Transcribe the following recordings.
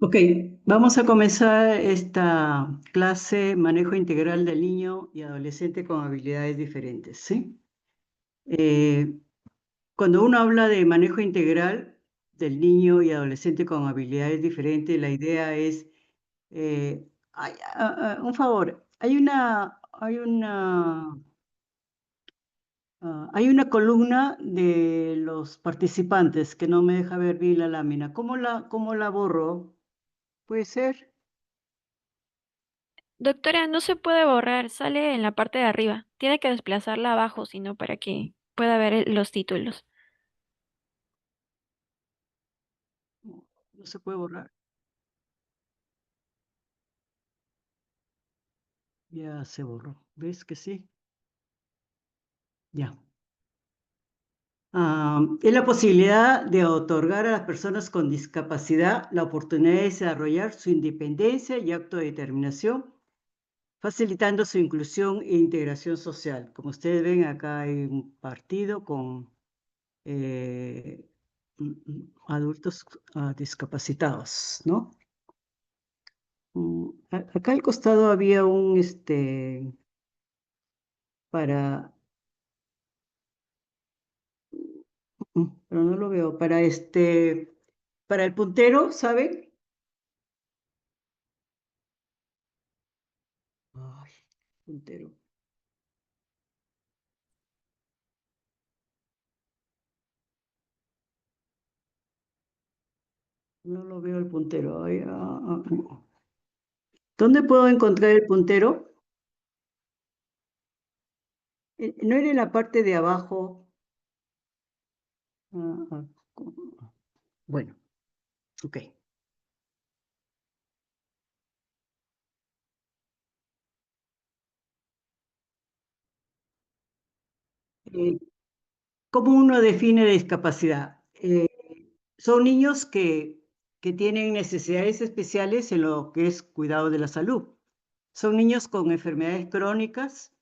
Ok, vamos a comenzar esta clase Manejo Integral del Niño y Adolescente con Habilidades Diferentes, ¿sí? Cuando uno habla de manejo integral del niño y adolescente con habilidades diferentes, la idea es, un favor, hay una columna de los participantes que no me deja ver bien la lámina. ¿Cómo la borro? ¿Puede ser? Doctora, no se puede borrar, sale en la parte de arriba. Tiene que desplazarla abajo, sino para que pueda ver los títulos. No, no se puede borrar. Ya se borró. ¿Ves que sí? Ya. Es la posibilidad de otorgar a las personas con discapacidad la oportunidad de desarrollar su independencia y autodeterminación, facilitando su inclusión e integración social. Como ustedes ven, acá hay un partido con eh, adultos discapacitados, ¿no? Acá al costado había para, pero no lo veo, para el puntero, ¿saben? Ay, puntero. No lo veo el puntero. Ay, ¿Dónde puedo encontrar el puntero? ¿No era en la parte de abajo? Ah, ah, bueno, ok. Eh, ¿Cómo uno define la discapacidad? Son niños que tienen necesidades especiales en lo que es cuidado de la salud. Son niños con enfermedades crónicas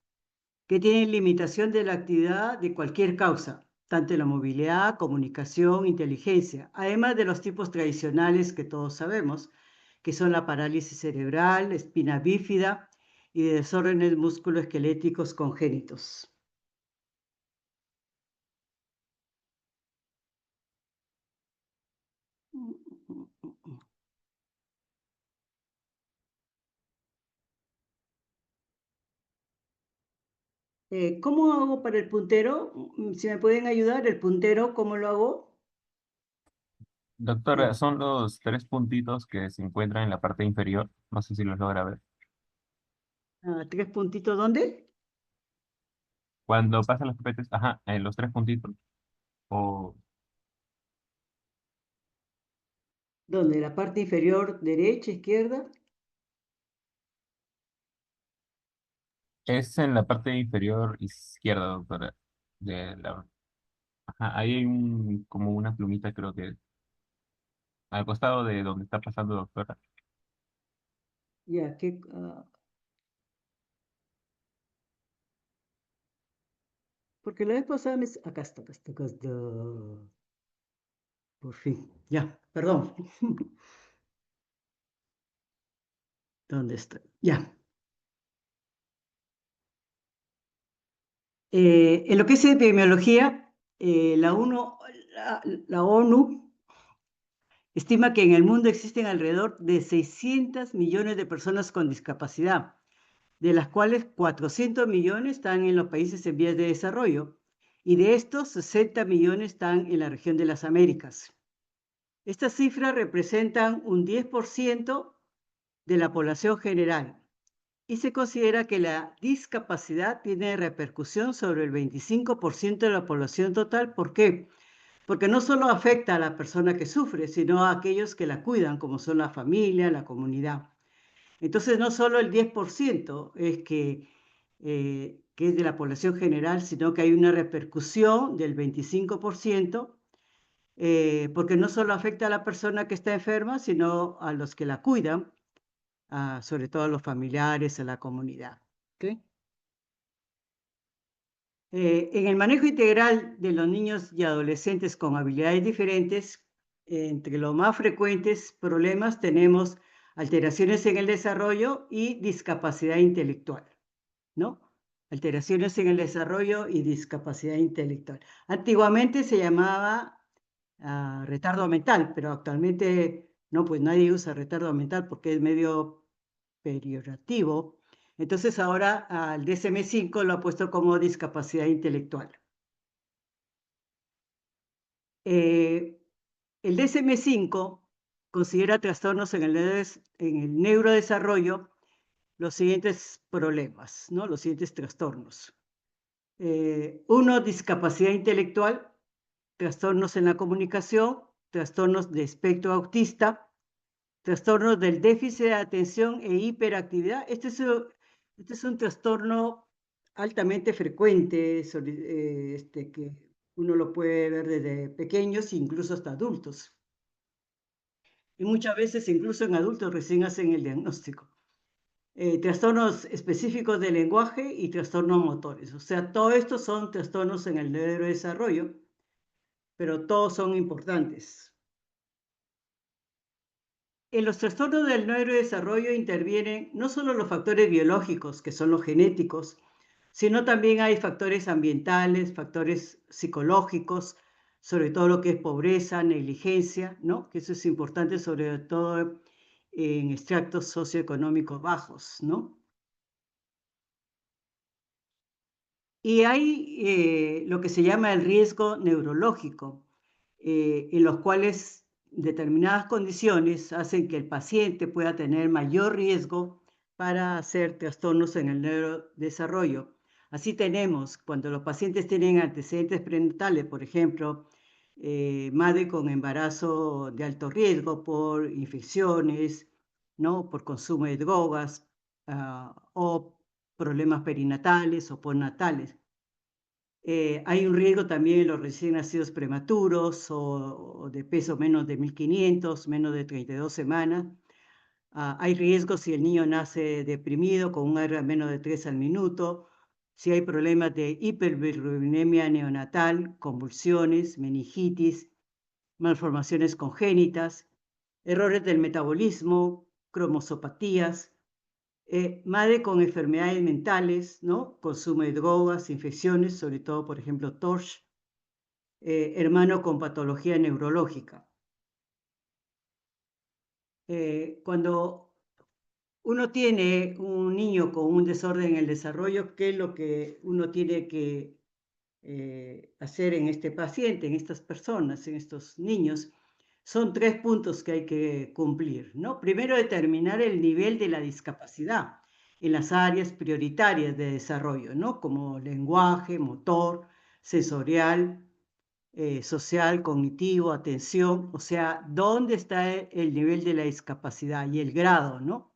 que tienen limitación de la actividad de cualquier causa, tanto en la movilidad, comunicación, inteligencia, además de los tipos tradicionales que todos sabemos, que son la parálisis cerebral, espina bífida y de desórdenes musculoesqueléticos congénitos. ¿Cómo hago para el puntero? Si me pueden ayudar, el puntero, ¿cómo lo hago? Doctora, Ya. son los tres puntitos que se encuentran en la parte inferior. No sé si los logra ver. ¿Tres puntitos dónde? Cuando pasan los pepetes, ajá, en los tres puntitos. O ¿Dónde? ¿La parte inferior derecha, izquierda? es en la parte inferior izquierda, doctora. Ajá, ahí hay como una plumita, creo que al costado de donde está pasando, doctora. Ya, porque la vez pasada Acá está, acá está, acá está. Por fin, ya, perdón. ¿Dónde está? Ya. En lo que es epidemiología, la ONU estima que en el mundo existen alrededor de 600 millones de personas con discapacidad, de las cuales 400 millones están en los países en vías de desarrollo, y de estos 60 millones están en la región de las Américas. Estas cifras representan un 10% de la población general y se considera que la discapacidad tiene repercusión sobre el 25% de la población total. ¿Por qué? Porque no solo afecta a la persona que sufre, sino a aquellos que la cuidan, como son la familia, la comunidad. Entonces, no solo el 10% que es de la población general, sino que hay una repercusión del 25%, porque no solo afecta a la persona que está enferma, sino a los que la cuidan, sobre todo a los familiares, a la comunidad. ¿Ok? En el manejo integral de los niños y adolescentes con habilidades diferentes, Entre los más frecuentes problemas tenemos alteraciones en el desarrollo y discapacidad intelectual, ¿no? Alteraciones en el desarrollo y discapacidad intelectual. Antiguamente se llamaba retardo mental, pero actualmente no, pues nadie usa retardo mental porque es medio peyorativo. Entonces ahora al DSM-5 lo ha puesto como discapacidad intelectual. El DSM-5 considera trastornos en el neurodesarrollo los siguientes problemas, ¿no? Los siguientes trastornos. Uno, discapacidad intelectual, trastornos en la comunicación, trastornos de espectro autista, trastornos del déficit de atención e hiperactividad. Este es un trastorno altamente frecuente, que uno lo puede ver desde pequeños, incluso hasta adultos. Y muchas veces incluso en adultos recién hacen el diagnóstico. Trastornos específicos del lenguaje y trastornos motores. O sea, todo esto son trastornos en el neurodesarrollo, pero todos son importantes. En los trastornos del neurodesarrollo intervienen no solo los factores biológicos, que son los genéticos, sino también hay factores ambientales, factores psicológicos, sobre todo lo que es pobreza, negligencia, ¿no? Que eso es importante, sobre todo en extractos socioeconómicos bajos, ¿no? Y hay lo que se llama el riesgo neurológico, en los cuales determinadas condiciones hacen que el paciente pueda tener mayor riesgo para hacer trastornos en el neurodesarrollo. Así tenemos, cuando los pacientes tienen antecedentes prenatales, por ejemplo, madre con embarazo de alto riesgo por infecciones, ¿no? Por consumo de drogas, o problemas perinatales o postnatales. Hay un riesgo también en los recién nacidos prematuros o de peso menos de 1500, menos de 32 semanas. Hay riesgo si el niño nace deprimido con un R menos de 3 al minuto, si hay problemas de hiperbilirubinemia neonatal, convulsiones, meningitis, malformaciones congénitas, errores del metabolismo, cromosopatías, madre con enfermedades mentales, ¿no? Consumo de drogas, infecciones, sobre todo, por ejemplo, TORCH, hermano con patología neurológica. Cuando uno tiene un niño con un desorden en el desarrollo, ¿qué es lo que uno tiene que hacer en este paciente, en estas personas, en estos niños? Son 3 puntos que hay que cumplir, ¿no? Primero, determinar el nivel de la discapacidad en las áreas prioritarias de desarrollo, ¿no? Como lenguaje, motor, sensorial, social, cognitivo, atención, o sea, ¿dónde está el nivel de la discapacidad y el grado, ¿no?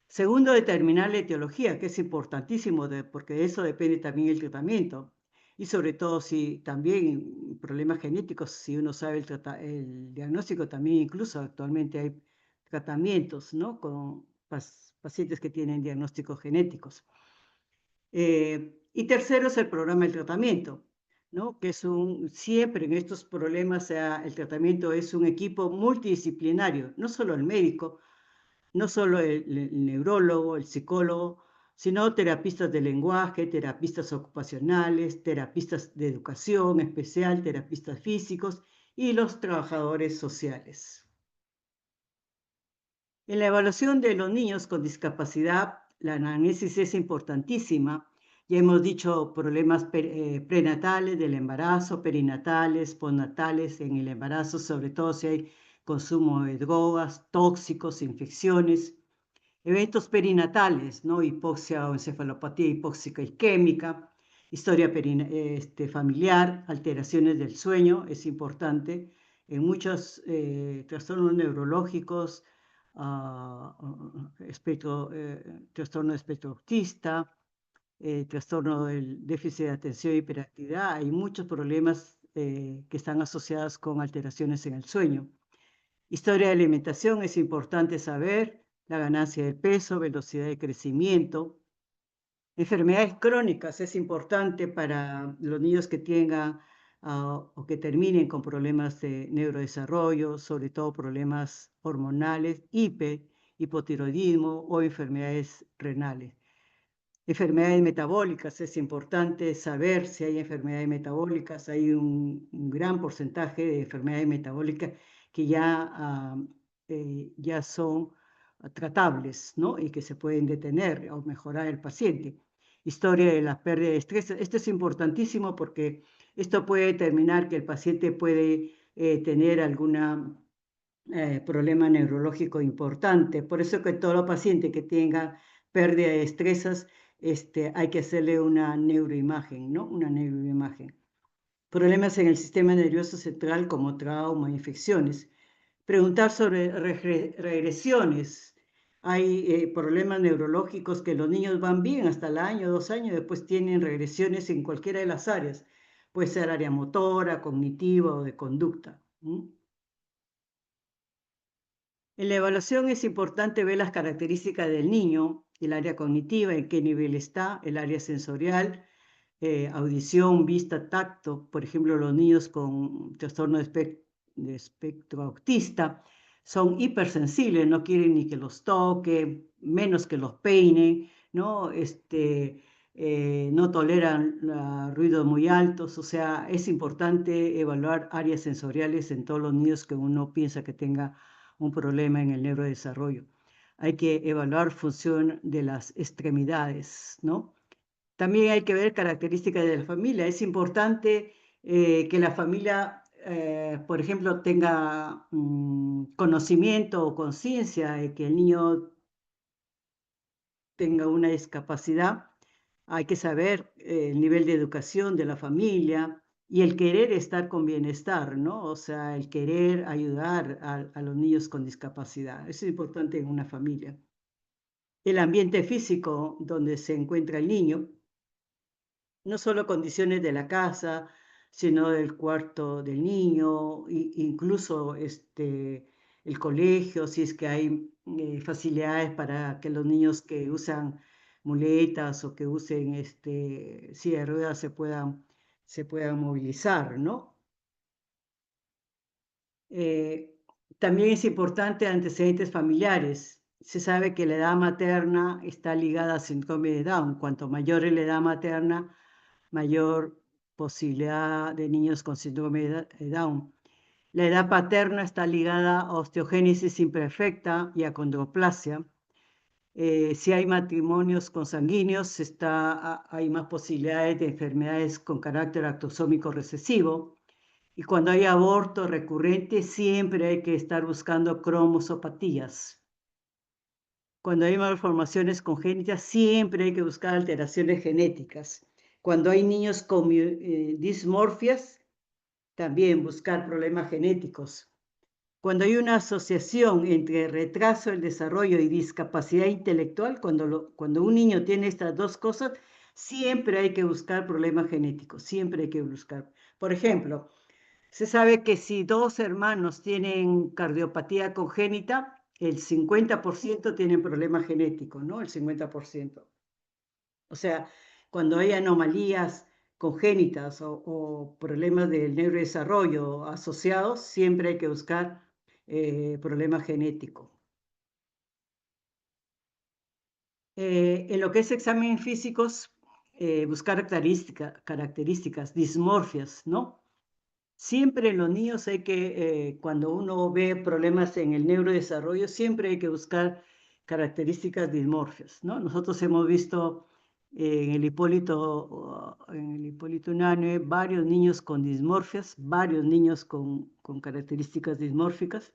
Segundo, determinar la etiología, que es importantísimo, porque de eso depende también el tratamiento. Y sobre todo si también problemas genéticos, si uno sabe el diagnóstico, también incluso actualmente hay tratamientos, ¿no? Con pacientes que tienen diagnósticos genéticos. Y tercero es el programa de tratamiento, ¿no? Que es siempre en estos problemas el tratamiento es un equipo multidisciplinario, no solo el médico, no solo el neurólogo, el psicólogo, sino terapistas de lenguaje, terapistas ocupacionales, terapistas de educación especial, terapistas físicos y los trabajadores sociales. En la evaluación de los niños con discapacidad, la anamnesis es importantísima. Ya hemos dicho problemas prenatales del embarazo, perinatales, postnatales en el embarazo, sobre todo si hay consumo de drogas, tóxicos, infecciones. Eventos perinatales, ¿no? Hipoxia o encefalopatía hipóxica isquémica, historia familiar, alteraciones del sueño, es importante. En muchos trastornos neurológicos, trastorno de espectro autista, trastorno del déficit de atención y hiperactividad, hay muchos problemas que están asociados con alteraciones en el sueño. Historia de alimentación es importante saber, la ganancia de peso, velocidad de crecimiento. Enfermedades crónicas es importante para los niños que tengan o que terminen con problemas de neurodesarrollo, sobre todo problemas hormonales, hipotiroidismo o enfermedades renales. Enfermedades metabólicas, es importante saber si hay enfermedades metabólicas. Hay un gran porcentaje de enfermedades metabólicas que ya son tratables, ¿no? Y que se pueden detener o mejorar el paciente. Historia de la pérdida de estrés. Esto es importantísimo porque esto puede determinar que el paciente puede tener algún problema neurológico importante. Por eso que todo paciente que tenga pérdida de estresas, hay que hacerle una neuroimagen, ¿no? Una neuroimagen. Problemas en el sistema nervioso central como trauma, infecciones. Preguntar sobre regresiones. Hay problemas neurológicos que los niños van bien hasta el año, 2 años, después tienen regresiones en cualquiera de las áreas. Puede ser área motora, cognitiva o de conducta. En la evaluación es importante ver las características del niño, el área cognitiva, en qué nivel está, el área sensorial, audición, vista, tacto. Por ejemplo, los niños con trastorno de espectro autista son hipersensibles, no quieren ni que los toque, menos que los peinen, ¿no? No toleran ruidos muy altos. O sea, es importante evaluar áreas sensoriales en todos los niños que uno piensa que tenga un problema en el neurodesarrollo. Hay que evaluar función de las extremidades, ¿no? También hay que ver características de la familia. Es importante que la familia, por ejemplo, tenga conocimiento o conciencia de que el niño tenga una discapacidad. Hay que saber el nivel de educación de la familia y el querer estar con bienestar, ¿no? O sea, el querer ayudar a los niños con discapacidad. Eso es importante en una familia. El ambiente físico donde se encuentra el niño, no solo condiciones de la casa, sino del cuarto del niño, incluso el colegio, si es que hay facilidades para que los niños que usan muletas o que usen silla de ruedas se puedan movilizar, ¿no? También es importante antecedentes familiares. Se sabe que la edad materna está ligada a síndrome de Down. Cuanto mayor es la edad materna, mayor posibilidad de niños con síndrome de Down. La edad paterna está ligada a osteogénesis imperfecta y acondroplasia. Si hay matrimonios consanguíneos, hay más posibilidades de enfermedades con carácter autosómico recesivo. Y cuando hay aborto recurrente, siempre hay que estar buscando cromosopatías. Cuando hay malformaciones congénitas, siempre hay que buscar alteraciones genéticas. Cuando hay niños con dismorfias, también buscar problemas genéticos. Cuando hay una asociación entre retraso del desarrollo y discapacidad intelectual, cuando un niño tiene estas dos cosas, siempre hay que buscar problemas genéticos, siempre hay que buscar. Por ejemplo, se sabe que si 2 hermanos tienen cardiopatía congénita, el 50% tienen problemas genéticos, ¿no? El 50%. O sea, cuando hay anomalías congénitas o problemas del neurodesarrollo asociados, siempre hay que buscar problemas genéticos. En lo que es examen físicos, buscar características, dismorfias, ¿no? Siempre en los niños hay que, cuando uno ve problemas en el neurodesarrollo, siempre hay que buscar características dismorfias, ¿no? Nosotros hemos visto en el Hipólito Unanue varios niños con dismorfias, varios niños con características dismórficas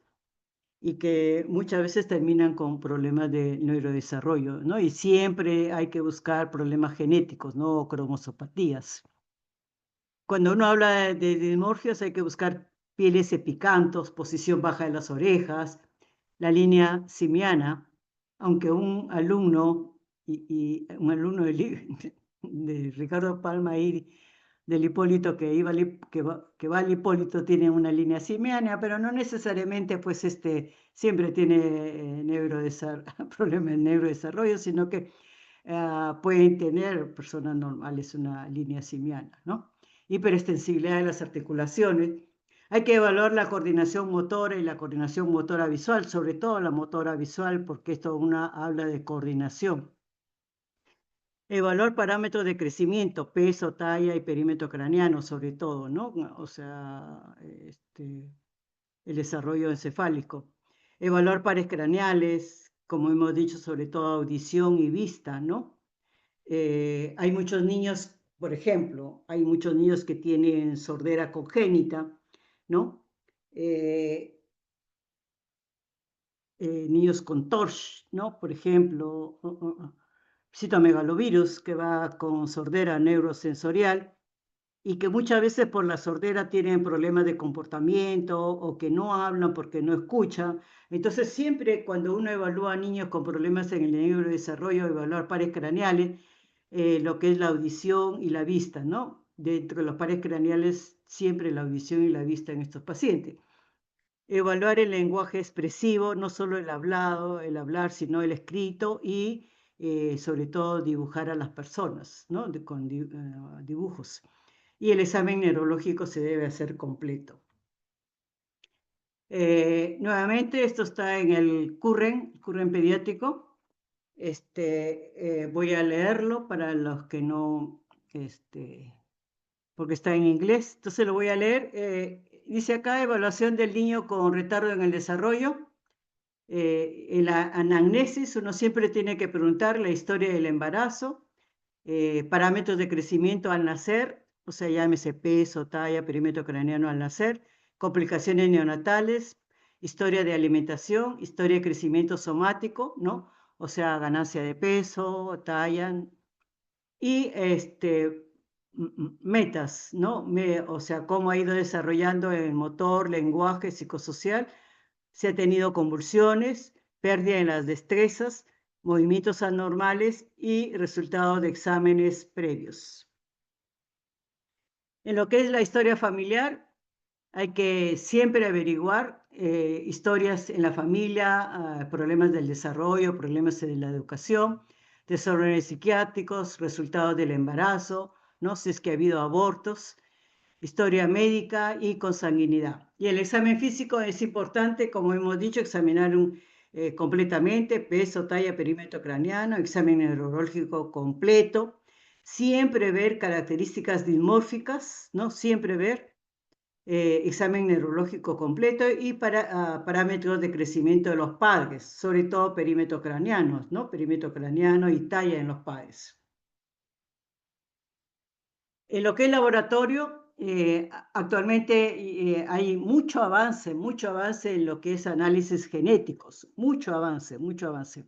y que muchas veces terminan con problemas de neurodesarrollo, ¿no? Y siempre hay que buscar problemas genéticos, ¿no? O cromosopatías. Cuando uno habla de dismorfias hay que buscar pieles epicantos, posición baja de las orejas, la línea simiana, aunque un alumno, un alumno de Ricardo Palma y del Hipólito que va al Hipólito tiene una línea simiana, pero no necesariamente pues siempre tiene problemas de neurodesarrollo, sino que pueden tener personas normales una línea simiana, ¿no? hiperextensibilidad de las articulaciones. Hay que evaluar la coordinación motora y la coordinación motora visual, sobre todo la motora visual, porque esto habla de coordinación. Evaluar parámetros de crecimiento, peso, talla y perímetro craneano, sobre todo, ¿no? O sea, el desarrollo encefálico. Evaluar pares craneales, como hemos dicho, sobre todo audición y vista, ¿no? Hay muchos niños, por ejemplo, hay muchos niños que tienen sordera congénita, ¿no? Niños con TORCH, ¿no? Por ejemplo, citomegalovirus, que va con sordera neurosensorial y que muchas veces por la sordera tienen problemas de comportamiento o que no hablan porque no escuchan. Entonces, siempre cuando uno evalúa a niños con problemas en el neurodesarrollo, evaluar pares craneales, lo que es la audición y la vista, ¿no? Dentro de los pares craneales, siempre la audición y la vista en estos pacientes. Evaluar el lenguaje expresivo, no solo el hablar, sino el escrito y sobre todo dibujar a las personas, ¿no? Con dibujos. Y el examen neurológico se debe hacer completo. Nuevamente, esto está en el Curren pediátrico. Voy a leerlo para los que no, porque está en inglés, entonces lo voy a leer. Dice acá, evaluación del niño con retardo en el desarrollo. En la anamnesis uno siempre tiene que preguntar la historia del embarazo, parámetros de crecimiento al nacer, o sea, llámese peso, talla, perímetro craneano al nacer, complicaciones neonatales, historia de alimentación, historia de crecimiento somático, ¿no? O sea, ganancia de peso, talla, y metas, ¿no? O sea, cómo ha ido desarrollando el motor, lenguaje, psicosocial, si ha tenido convulsiones, pérdida en las destrezas, movimientos anormales y resultados de exámenes previos. En lo que es la historia familiar, hay que siempre averiguar historias en la familia, problemas del desarrollo, problemas de la educación, desórdenes psiquiátricos, resultados del embarazo, ¿no? Si es que ha habido abortos, historia médica y consanguinidad. Y el examen físico es importante, como hemos dicho, examinar completamente peso, talla, perímetro craneano, examen neurológico completo, siempre ver características dimórficas, ¿no? Siempre ver examen neurológico completo y parámetros de crecimiento de los padres, sobre todo perímetro craneano, ¿no? Perímetro craneano y talla en los padres. En lo que es laboratorio, actualmente hay mucho avance en lo que es análisis genéticos, mucho avance, mucho avance.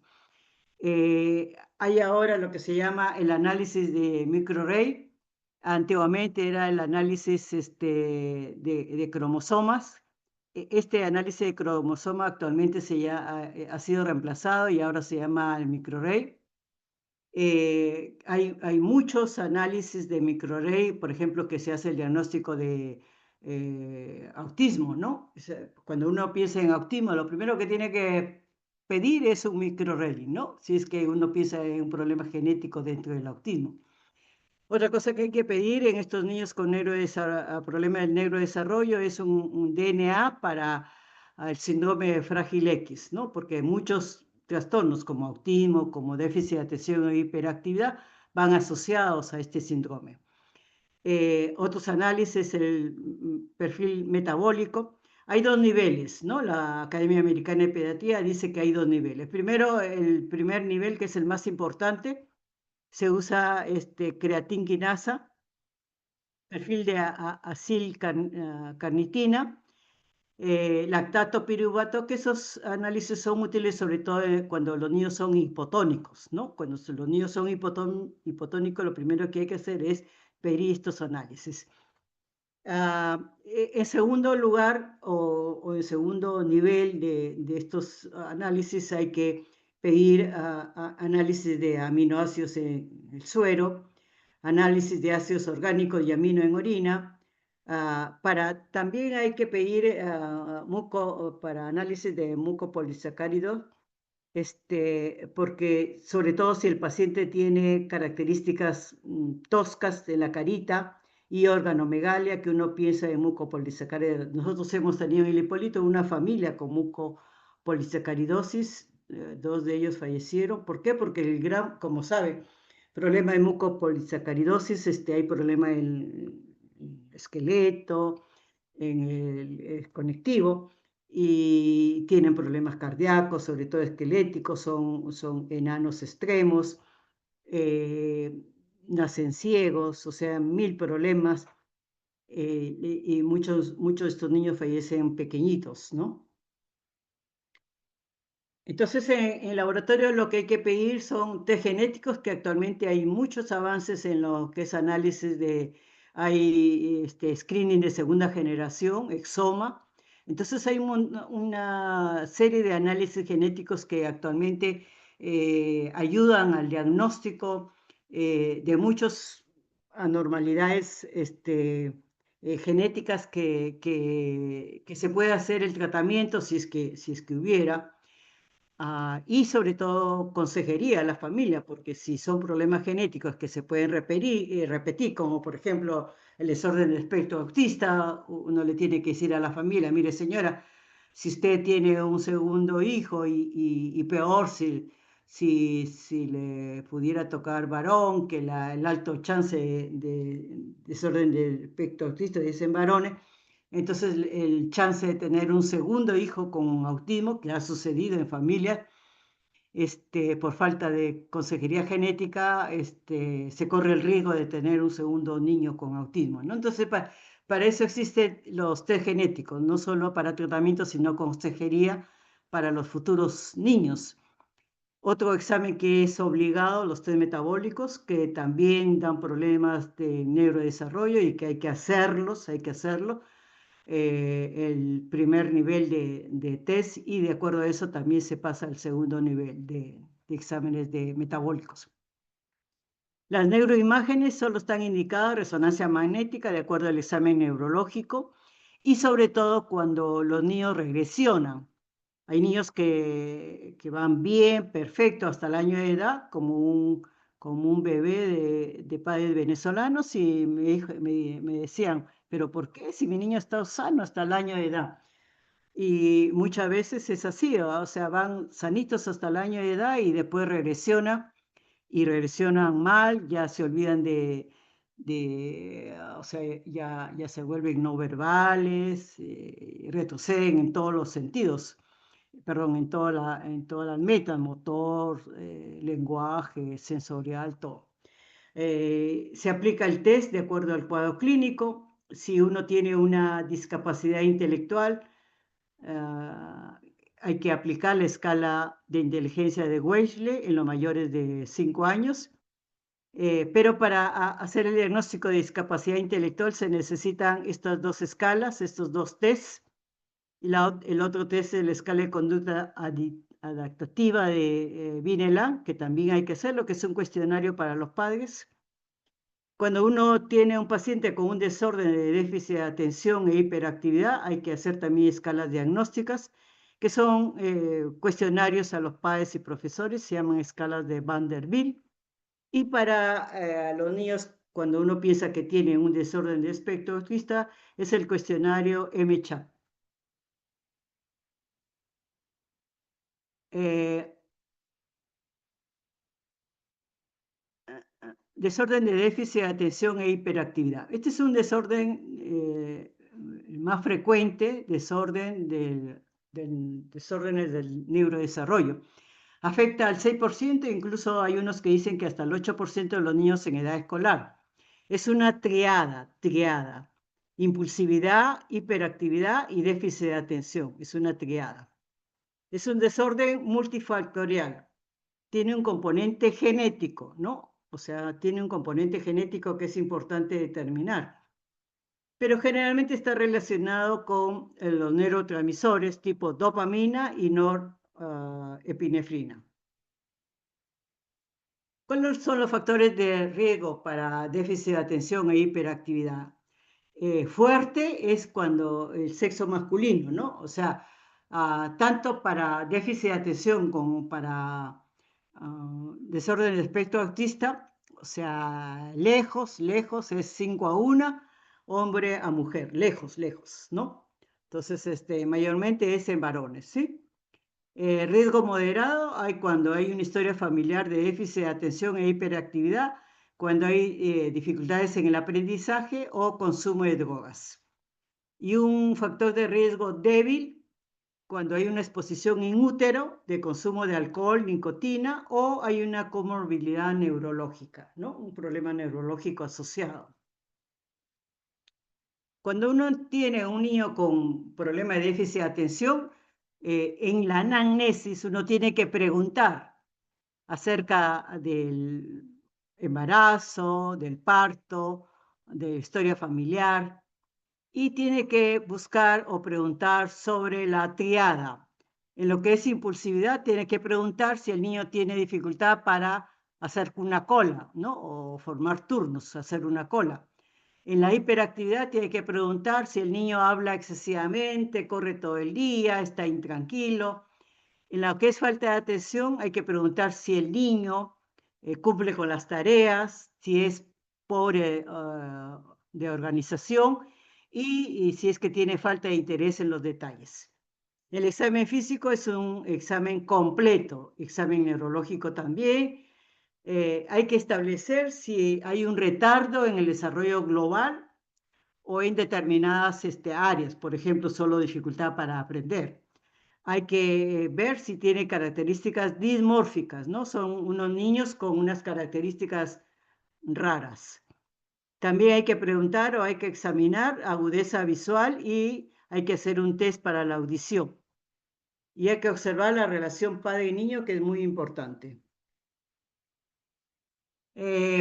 Hay ahora lo que se llama el análisis de microarray. Antiguamente era el análisis de cromosomas. Este análisis de cromosoma actualmente ha sido reemplazado y ahora se llama el microarray. Hay muchos análisis de microarray, por ejemplo, que se hace el diagnóstico de autismo, ¿no? O sea, cuando uno piensa en autismo, lo primero que tiene que pedir es un microarray, ¿no? Si es que uno piensa en un problema genético dentro del autismo. Otra cosa que hay que pedir en estos niños con problema del neurodesarrollo es un DNA para el síndrome frágil X, ¿no? Porque muchos trastornos como autismo, como déficit de atención o hiperactividad van asociados a este síndrome. Otros análisis, el perfil metabólico. Hay dos niveles, ¿no? La Academia Americana de Pediatría dice que hay dos niveles. Primero, el primer nivel, que es el más importante, se usa creatinquinasa, perfil de acilcarnitina, lactato piruvato, que esos análisis son útiles sobre todo cuando los niños son hipotónicos, ¿no? Cuando los niños son hipotónicos, lo primero que hay que hacer es pedir estos análisis. En segundo lugar, o en segundo nivel de estos análisis, hay que pedir análisis de aminoácidos en el suero, análisis de ácidos orgánicos y amino en orina. También hay que pedir para análisis de mucopolisacáridos, porque sobre todo si el paciente tiene características toscas de la carita y organomegalia, que uno piensa en mucopolisacáridos. Nosotros hemos tenido en el Hipólito una familia con mucopolisacaridosis, 2 de ellos fallecieron. ¿Por qué? Porque como saben, problema de mucopolisacaridosis, hay problema en el esqueleto, en el conectivo, y tienen problemas cardíacos, sobre todo esqueléticos, son enanos extremos, nacen ciegos, o sea, 1000 problemas, y muchos de estos niños fallecen pequeñitos, ¿no? Entonces, en laboratorio lo que hay que pedir son test genéticos, que actualmente hay muchos avances en lo que es análisis hay screening de segunda generación, exoma. Entonces hay una serie de análisis genéticos que actualmente ayudan al diagnóstico de muchas anormalidades genéticas que se puede hacer el tratamiento si es que hubiera. Y sobre todo consejería a la familia, porque si son problemas genéticos que se pueden repetir, como por ejemplo el desorden del espectro autista, uno le tiene que decir a la familia, mire señora, si usted tiene un segundo hijo y peor si le pudiera tocar varón, que el alto chance de desorden del espectro autista dicen varones, entonces el chance de tener un segundo hijo con autismo, que ha sucedido en familias, por falta de consejería genética, se corre el riesgo de tener un segundo niño con autismo, ¿no? Entonces, para eso existen los test genéticos, no solo para tratamiento, sino consejería para los futuros niños. Otro examen que es obligado, los test metabólicos, que también dan problemas de neurodesarrollo y que hay que hacerlos, el primer nivel de test, y de acuerdo a eso también se pasa al segundo nivel de exámenes de metabólicos. Las neuroimágenes solo están indicadas resonancia magnética de acuerdo al examen neurológico y sobre todo cuando los niños regresionan. Hay niños que van bien, perfecto, hasta el año de edad, como un bebé de padres venezolanos, y me decían, pero ¿por qué si mi niño está sano hasta el año de edad? Y muchas veces es así, o sea, van sanitos hasta el año de edad y después regresionan mal, ya se olvidan o sea, ya se vuelven no verbales, retroceden en todos los sentidos, perdón, en todas las metas, motor, lenguaje, sensorial, todo. Se aplica el test de acuerdo al cuadro clínico. Si uno tiene una discapacidad intelectual, hay que aplicar la escala de inteligencia de Wechsler en los mayores de 5 años. Pero para hacer el diagnóstico de discapacidad intelectual se necesitan estas 2 escalas, estos 2 tests. El otro test es la escala de conducta adaptativa de Vineland, que también hay que hacerlo, que es un cuestionario para los padres. Cuando uno tiene un paciente con un desorden de déficit de atención e hiperactividad, hay que hacer también escalas diagnósticas, que son cuestionarios a los padres y profesores, se llaman escalas de Vanderbilt. Y para los niños, cuando uno piensa que tienen un desorden de espectro autista, es el cuestionario MCHAP. Desorden de déficit de atención e hiperactividad. Este es un desorden más frecuente, desórdenes del neurodesarrollo. Afecta al 6%, incluso hay unos que dicen que hasta el 8% de los niños en edad escolar. Es una triada. Impulsividad, hiperactividad y déficit de atención. Es una triada. Es un desorden multifactorial. Tiene un componente genético, ¿no? O sea, tiene un componente genético que es importante determinar. Pero generalmente está relacionado con los neurotransmisores tipo dopamina y norepinefrina. ¿Cuáles son los factores de riesgo para déficit de atención e hiperactividad? Fuerte es cuando el sexo masculino, ¿no? O sea, tanto para déficit de atención como para desorden del espectro autista, O sea, lejos, lejos es 5-1, hombre a mujer, lejos, lejos, ¿no? Entonces, mayormente es en varones, ¿sí? Riesgo moderado hay cuando hay una historia familiar de déficit de atención e hiperactividad, cuando hay dificultades en el aprendizaje o consumo de drogas. Y un factor de riesgo débil cuando hay una exposición in útero de consumo de alcohol, nicotina o hay una comorbilidad neurológica, ¿no? Un problema neurológico asociado. Cuando uno tiene un niño con problema de déficit de atención, en la anamnesis uno tiene que preguntar acerca del embarazo, del parto, de historia familiar, y tiene que buscar o preguntar sobre la triada. En lo que es impulsividad, tiene que preguntar si el niño tiene dificultad para hacer una cola, ¿no? O formar turnos, hacer una cola. En la hiperactividad tiene que preguntar si el niño habla excesivamente, corre todo el día, está intranquilo. En lo que es falta de atención, hay que preguntar si el niño cumple con las tareas, si es pobre de organización y si es que tiene falta de interés en los detalles. El examen físico es un examen completo, examen neurológico también. Hay que establecer si hay un retardo en el desarrollo global o en determinadas áreas, por ejemplo, solo dificultad para aprender. Hay que ver si tiene características dismórficas, ¿no? Son unos niños con unas características raras. También hay que preguntar o hay que examinar agudeza visual y hay que hacer un test para la audición. Y hay que observar la relación padre y niño, que es muy importante.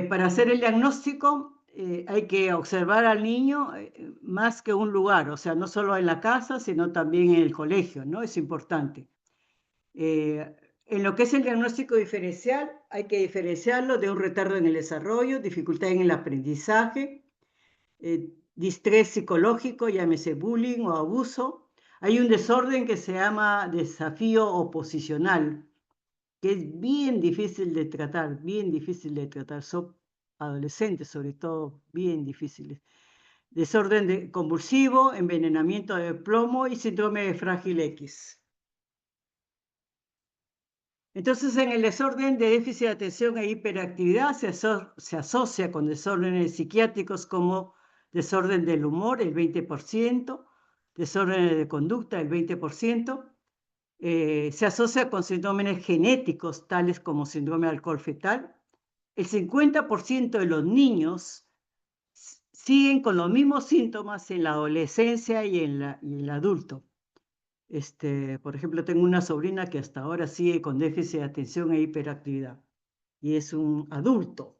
Para hacer el diagnóstico hay que observar al niño más que un lugar, o sea, no solo en la casa, sino también en el colegio, ¿no? Es importante. En lo que es el diagnóstico diferencial, hay que diferenciarlo de un retardo en el desarrollo, dificultad en el aprendizaje, distrés psicológico, llámese bullying o abuso. Hay un desorden que se llama desafío oposicional, que es bien difícil de tratar, bien difícil de tratar. Son adolescentes, sobre todo, bien difíciles. Desorden convulsivo, envenenamiento de plomo y síndrome de frágil X. Entonces, en el desorden de déficit de atención e hiperactividad se asocia con desórdenes psiquiátricos como desorden del humor, el 20%, desórdenes de conducta, el 20%, se asocia con síndromes genéticos, tales como síndrome de alcohol fetal. El 50% de los niños siguen con los mismos síntomas en la adolescencia y en el adulto. Por ejemplo, tengo una sobrina que hasta ahora sigue con déficit de atención e hiperactividad y es un adulto.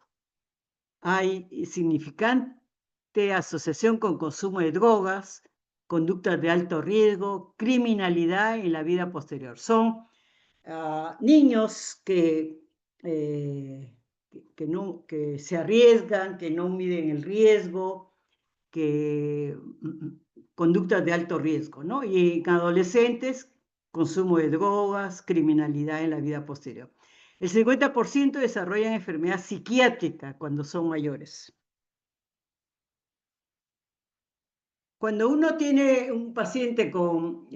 Hay significante asociación con consumo de drogas, conductas de alto riesgo, criminalidad en la vida posterior. Son niños que se arriesgan, que no miden el riesgo, que conductas de alto riesgo, ¿no? Y en adolescentes, consumo de drogas, criminalidad en la vida posterior. El 50% desarrollan enfermedad psiquiátrica cuando son mayores. Cuando uno tiene un paciente con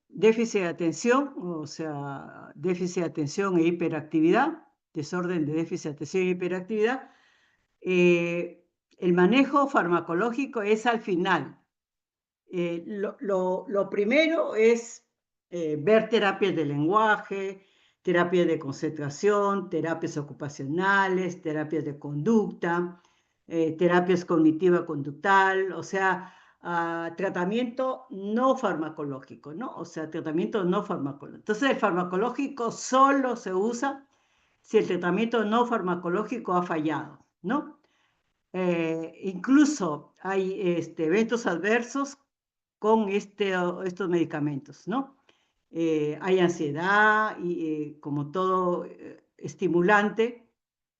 déficit de atención, o sea, déficit de atención e hiperactividad, desorden de déficit de atención e hiperactividad, el manejo farmacológico es al final. Lo primero es ver terapias de lenguaje, terapias de concentración, terapias ocupacionales, terapias de conducta, terapias cognitiva-conductal, o sea, tratamiento no farmacológico, ¿no? O sea, tratamiento no farmacológico. Entonces, el farmacológico solo se usa si el tratamiento no farmacológico ha fallado, ¿no? Incluso hay eventos adversos con estos medicamentos, ¿no? Hay ansiedad y como todo estimulante,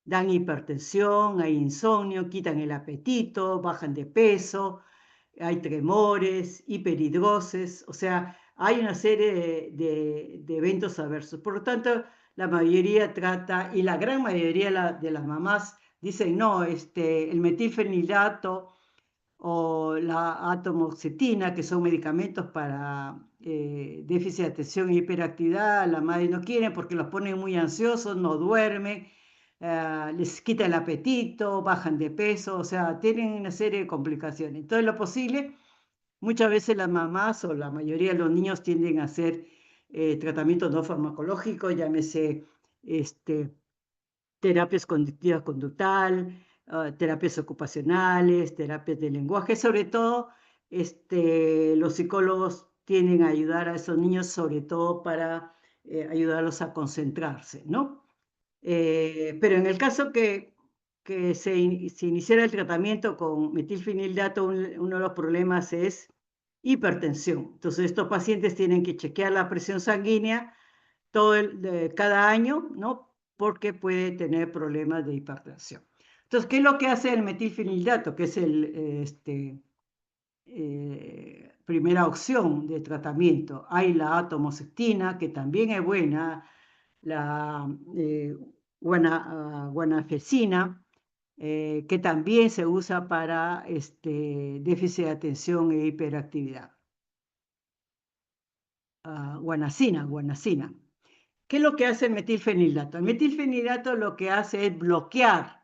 dan hipertensión, hay insomnio, quitan el apetito, bajan de peso, hay tremores, hiperhidrosis, o sea, hay una serie de eventos adversos. Por lo tanto, la mayoría trata, y la gran mayoría de las mamás dicen, no, el metilfenidato o la atomoxetina, que son medicamentos para déficit de atención e hiperactividad, la madre no quiere porque los ponen muy ansiosos, no duermen, les quita el apetito, bajan de peso, o sea, tienen una serie de complicaciones. Entonces, lo posible, muchas veces las mamás o la mayoría de los niños tienden a hacer tratamientos no farmacológicos, llámese terapias cognitivas conductal, terapias ocupacionales, terapias de lenguaje. Sobre todo, los psicólogos tienden a ayudar a esos niños, sobre todo para ayudarlos a concentrarse, ¿no? Pero en el caso que se iniciara el tratamiento con metilfenidato, uno de los problemas es hipertensión. Entonces, estos pacientes tienen que chequear la presión sanguínea cada año, ¿no? Porque puede tener problemas de hipertensión. Entonces, ¿qué es lo que hace el metilfenidato? Que es primera opción de tratamiento. Hay la atomoxetina, que también es buena, la guanafacina, que también se usa para déficit de atención e hiperactividad. Guanacina. ¿Qué es lo que hace el metilfenidato? El metilfenidato lo que hace es bloquear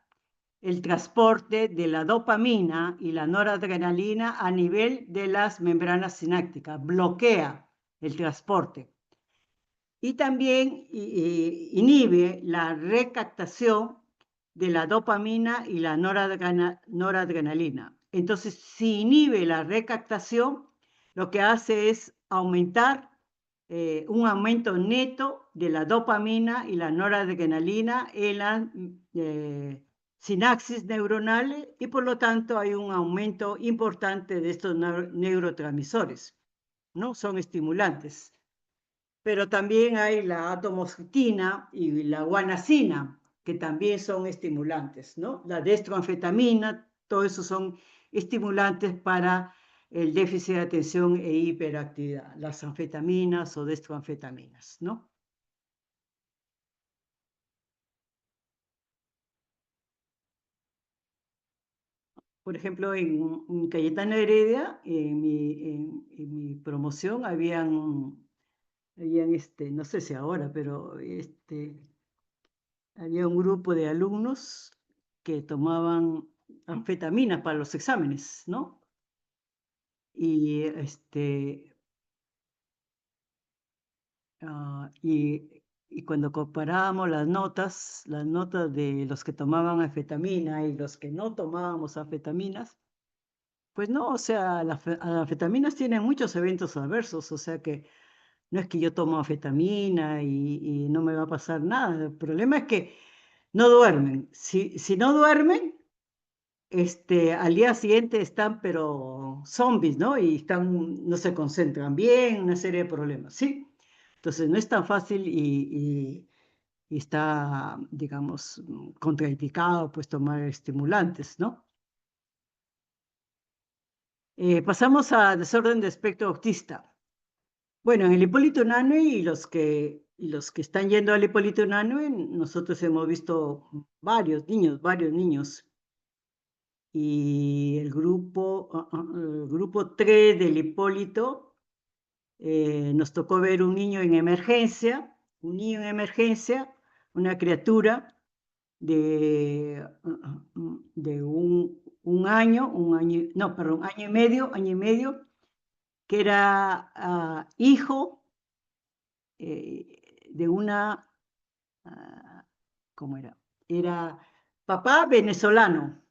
el transporte de la dopamina y la noradrenalina a nivel de las membranas sinápticas. Bloquea el transporte. Y también inhibe la recaptación de la dopamina y la noradrenalina. Entonces, si inhibe la recaptación, lo que hace es aumentar un aumento neto de la dopamina y la noradrenalina en las sinapsis neuronales y por lo tanto hay un aumento importante de estos neurotransmisores, ¿no? Son estimulantes. Pero también hay la atomoxetina y la guanacina, que también son estimulantes, ¿no? La destroanfetamina, todo eso son estimulantes para el déficit de atención e hiperactividad, las anfetaminas o destroanfetaminas, ¿no? Por ejemplo, en Cayetano Heredia, en mi promoción, habían no sé si ahora, pero había un grupo de alumnos que tomaban anfetaminas para los exámenes, ¿no? Y y cuando comparábamos las notas de los que tomaban anfetamina y los que no tomábamos anfetaminas, pues no, o sea, las anfetaminas tienen muchos eventos adversos, o sea que no es que yo tomo anfetamina y no me va a pasar nada. El problema es que no duermen. Si no duermen, al día siguiente están pero zombies, ¿no? Y no se concentran bien, una serie de problemas, ¿sí? Entonces no es tan fácil y está, digamos, contraindicado pues tomar estimulantes, ¿no? Pasamos a desorden de espectro autista. Bueno, en el Hipólito Unanue y los que están yendo al Hipólito Unanue, nosotros hemos visto varios niños. Y el grupo 3 del Hipólito, nos tocó ver un niño en emergencia, una criatura de año y medio, que era hijo de una, ¿cómo era? Era papá venezolano,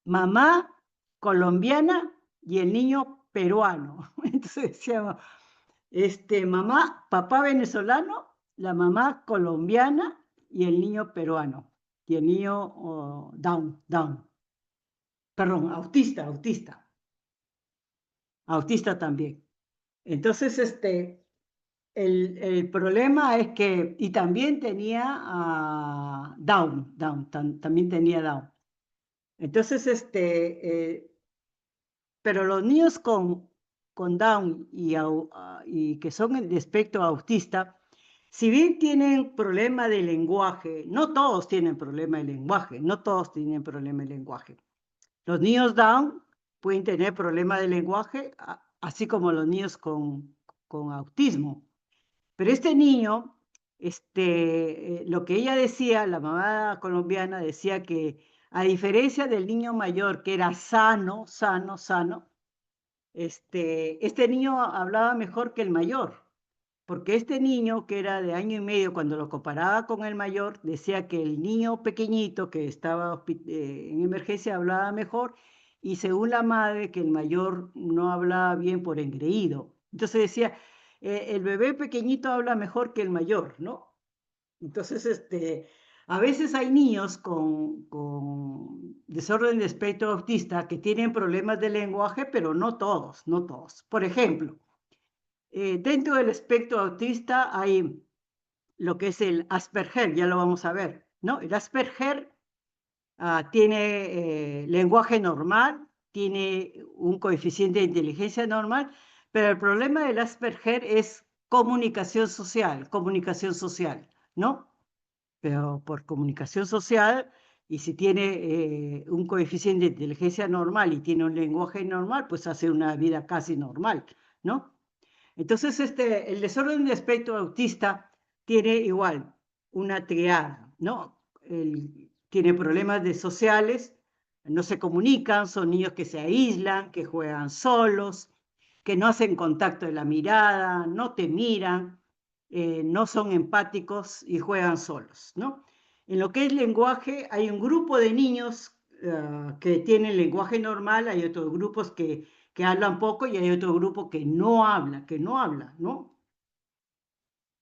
mamá colombiana y el niño peruano. Entonces decíamos, papá venezolano, la mamá colombiana y el niño peruano. Y el niño Down. Perdón, autista también. Entonces, el problema es que, y también tenía Down, también tenía Down. Entonces, pero los niños con Down y que son de espectro autista, Si bien tienen problema de lenguaje, no todos tienen problema de lenguaje, no todos tienen problema de lenguaje. Los niños Down pueden tener problema de lenguaje, así como los niños con autismo. Pero este niño, lo que ella decía, la mamá colombiana decía que a diferencia del niño mayor, que era sano, este niño hablaba mejor que el mayor. Porque este niño, que era de año y medio, cuando lo comparaba con el mayor, decía que el niño pequeñito que estaba en emergencia hablaba mejor, y según la madre, que el mayor no hablaba bien por engreído. Entonces decía, el bebé pequeñito habla mejor que el mayor, ¿no? Entonces, a veces hay niños con desorden de espectro autista que tienen problemas de lenguaje, pero no todos, no todos. Por ejemplo, dentro del espectro autista hay lo que es el Asperger, ya lo vamos a ver, ¿no? El Asperger tiene lenguaje normal, tiene un coeficiente de inteligencia normal, pero el problema del Asperger es comunicación social, ¿no? Pero por comunicación social, y si tiene un coeficiente de inteligencia normal y tiene un lenguaje normal, pues hace una vida casi normal, ¿no? Entonces, el desorden de espectro autista tiene igual una triada, ¿no? Tiene problemas de sociales, no se comunican, son niños que se aíslan, que juegan solos, que no hacen contacto de la mirada, no te miran, no son empáticos y juegan solos, ¿no? En lo que es lenguaje, hay un grupo de niños que tienen lenguaje normal, hay otros grupos que hablan poco y hay otro grupo que no habla, ¿no?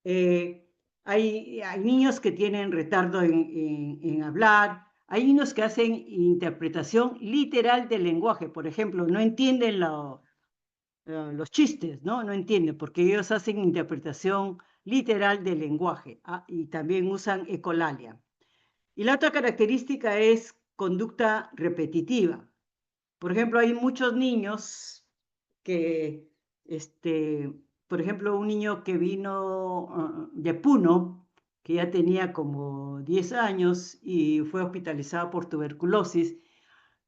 Hay niños que tienen retardo en hablar, hay niños que hacen interpretación literal del lenguaje, por ejemplo, no entienden los chistes, ¿no? No entienden, porque ellos hacen interpretación literal del lenguaje, y también usan ecolalia. Y la otra característica es conducta repetitiva. Por ejemplo, hay muchos niños que, por ejemplo, un niño que vino de Puno, que ya tenía como 10 años y fue hospitalizado por tuberculosis,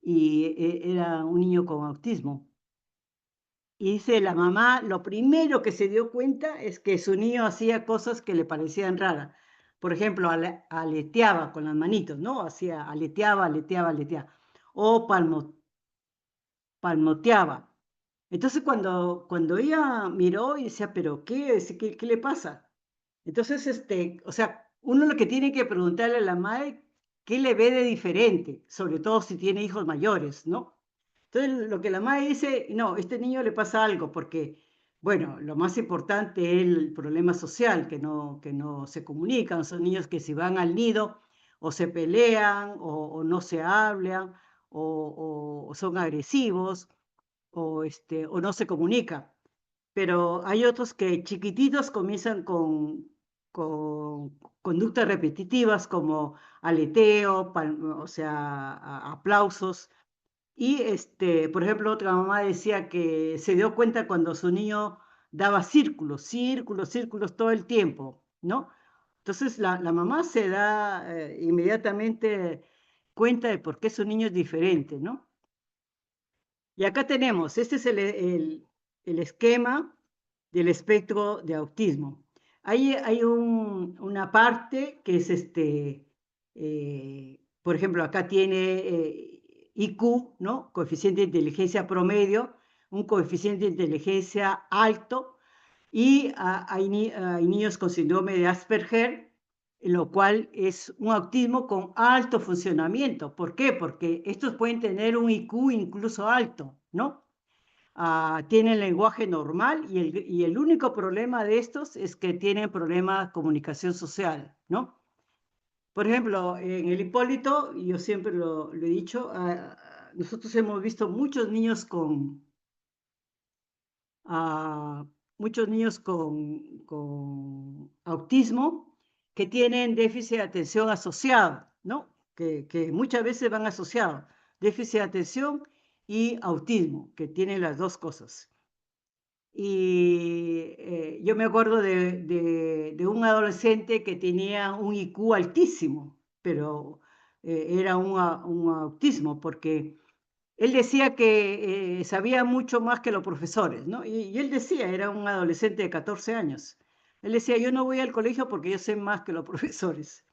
y era un niño con autismo. Y dice la mamá, lo primero que se dio cuenta es que su niño hacía cosas que le parecían raras. Por ejemplo, aleteaba con las manitos, ¿no? Aleteaba. O palmoteaba. Entonces cuando ella miró y decía, ¿pero qué? ¿Qué le pasa? Entonces, o sea, uno lo que tiene que preguntarle a la madre, ¿qué le ve de diferente? Sobre todo si tiene hijos mayores, ¿no? Entonces, lo que la madre dice, no, este niño le pasa algo, porque, bueno, lo más importante es el problema social, que no se comunican, son niños que si van al nido, o se pelean, o no se hablan, o son agresivos, o no se comunican. Pero hay otros que chiquititos comienzan con conductas repetitivas como aleteo, o sea, aplausos. Y, por ejemplo, otra mamá decía que se dio cuenta cuando su niño daba círculos todo el tiempo, ¿no? Entonces la mamá se da inmediatamente cuenta de por qué su niño es diferente, ¿no? Y acá tenemos, este es el esquema del espectro de autismo. Hay una parte que es por ejemplo, acá tiene IQ, ¿no? Coeficiente de inteligencia promedio, un coeficiente de inteligencia alto, y hay niños con síndrome de Asperger, lo cual es un autismo con alto funcionamiento. ¿Por qué? Porque estos pueden tener un IQ incluso alto, ¿no? Tienen lenguaje normal, y el único problema de estos es que tienen problemas de comunicación social, ¿no? Por ejemplo, en el Hipólito, yo siempre lo he dicho, nosotros hemos visto muchos niños con autismo que tienen déficit de atención asociado, ¿no? Que muchas veces van asociados, déficit de atención y autismo, que tienen las dos cosas. Y yo me acuerdo de un adolescente que tenía un IQ altísimo, pero era un autismo, porque él decía que sabía mucho más que los profesores, ¿no? Y él decía, era un adolescente de 14 años. Él decía, yo no voy al colegio porque yo sé más que los profesores.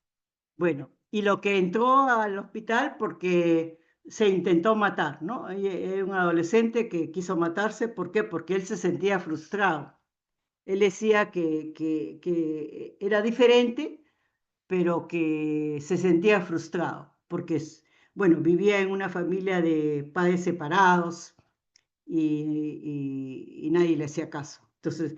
Bueno, y lo que entró al hospital porque se intentó matar, ¿no? Era un adolescente que quiso matarse, ¿por qué? Porque él se sentía frustrado. Él decía que era diferente, pero que se sentía frustrado, porque, bueno, vivía en una familia de padres separados y nadie le hacía caso. Entonces,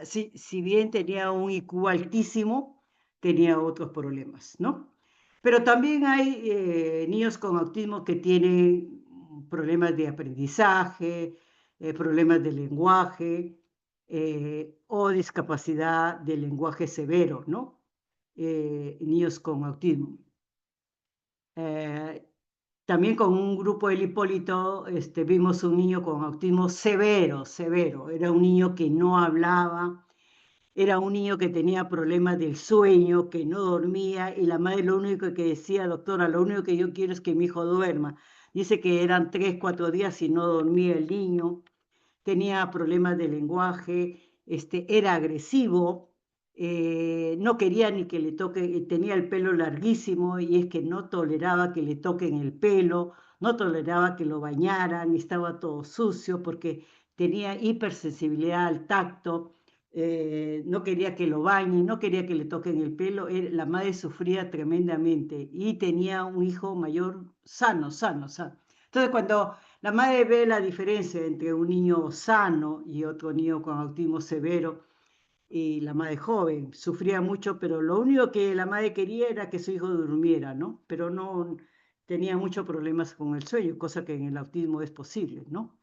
si bien tenía un IQ altísimo, tenía otros problemas, ¿no? Pero también hay niños con autismo que tienen problemas de aprendizaje, problemas de lenguaje o discapacidad de lenguaje severo, ¿no? Niños con autismo. También con un grupo del Hipólito vimos un niño con autismo severo, severo. Era un niño que no hablaba, era un niño que tenía problemas del sueño, que no dormía, y la madre lo único que decía, doctora, lo único que yo quiero es que mi hijo duerma. Dice que eran 3, 4 días y no dormía el niño, tenía problemas de lenguaje, era agresivo, no quería ni que le toque, tenía el pelo larguísimo y es que no toleraba que le toquen el pelo, no toleraba que lo bañaran, estaba todo sucio porque tenía hipersensibilidad al tacto, no quería que lo bañen, no quería que le toquen el pelo, la madre sufría tremendamente y tenía un hijo mayor sano, sano, sano. Entonces cuando la madre ve la diferencia entre un niño sano y otro niño con autismo severo, y la madre joven sufría mucho, pero lo único que la madre quería era que su hijo durmiera, ¿no? Pero no tenía muchos problemas con el sueño, cosa que en el autismo es posible, ¿no?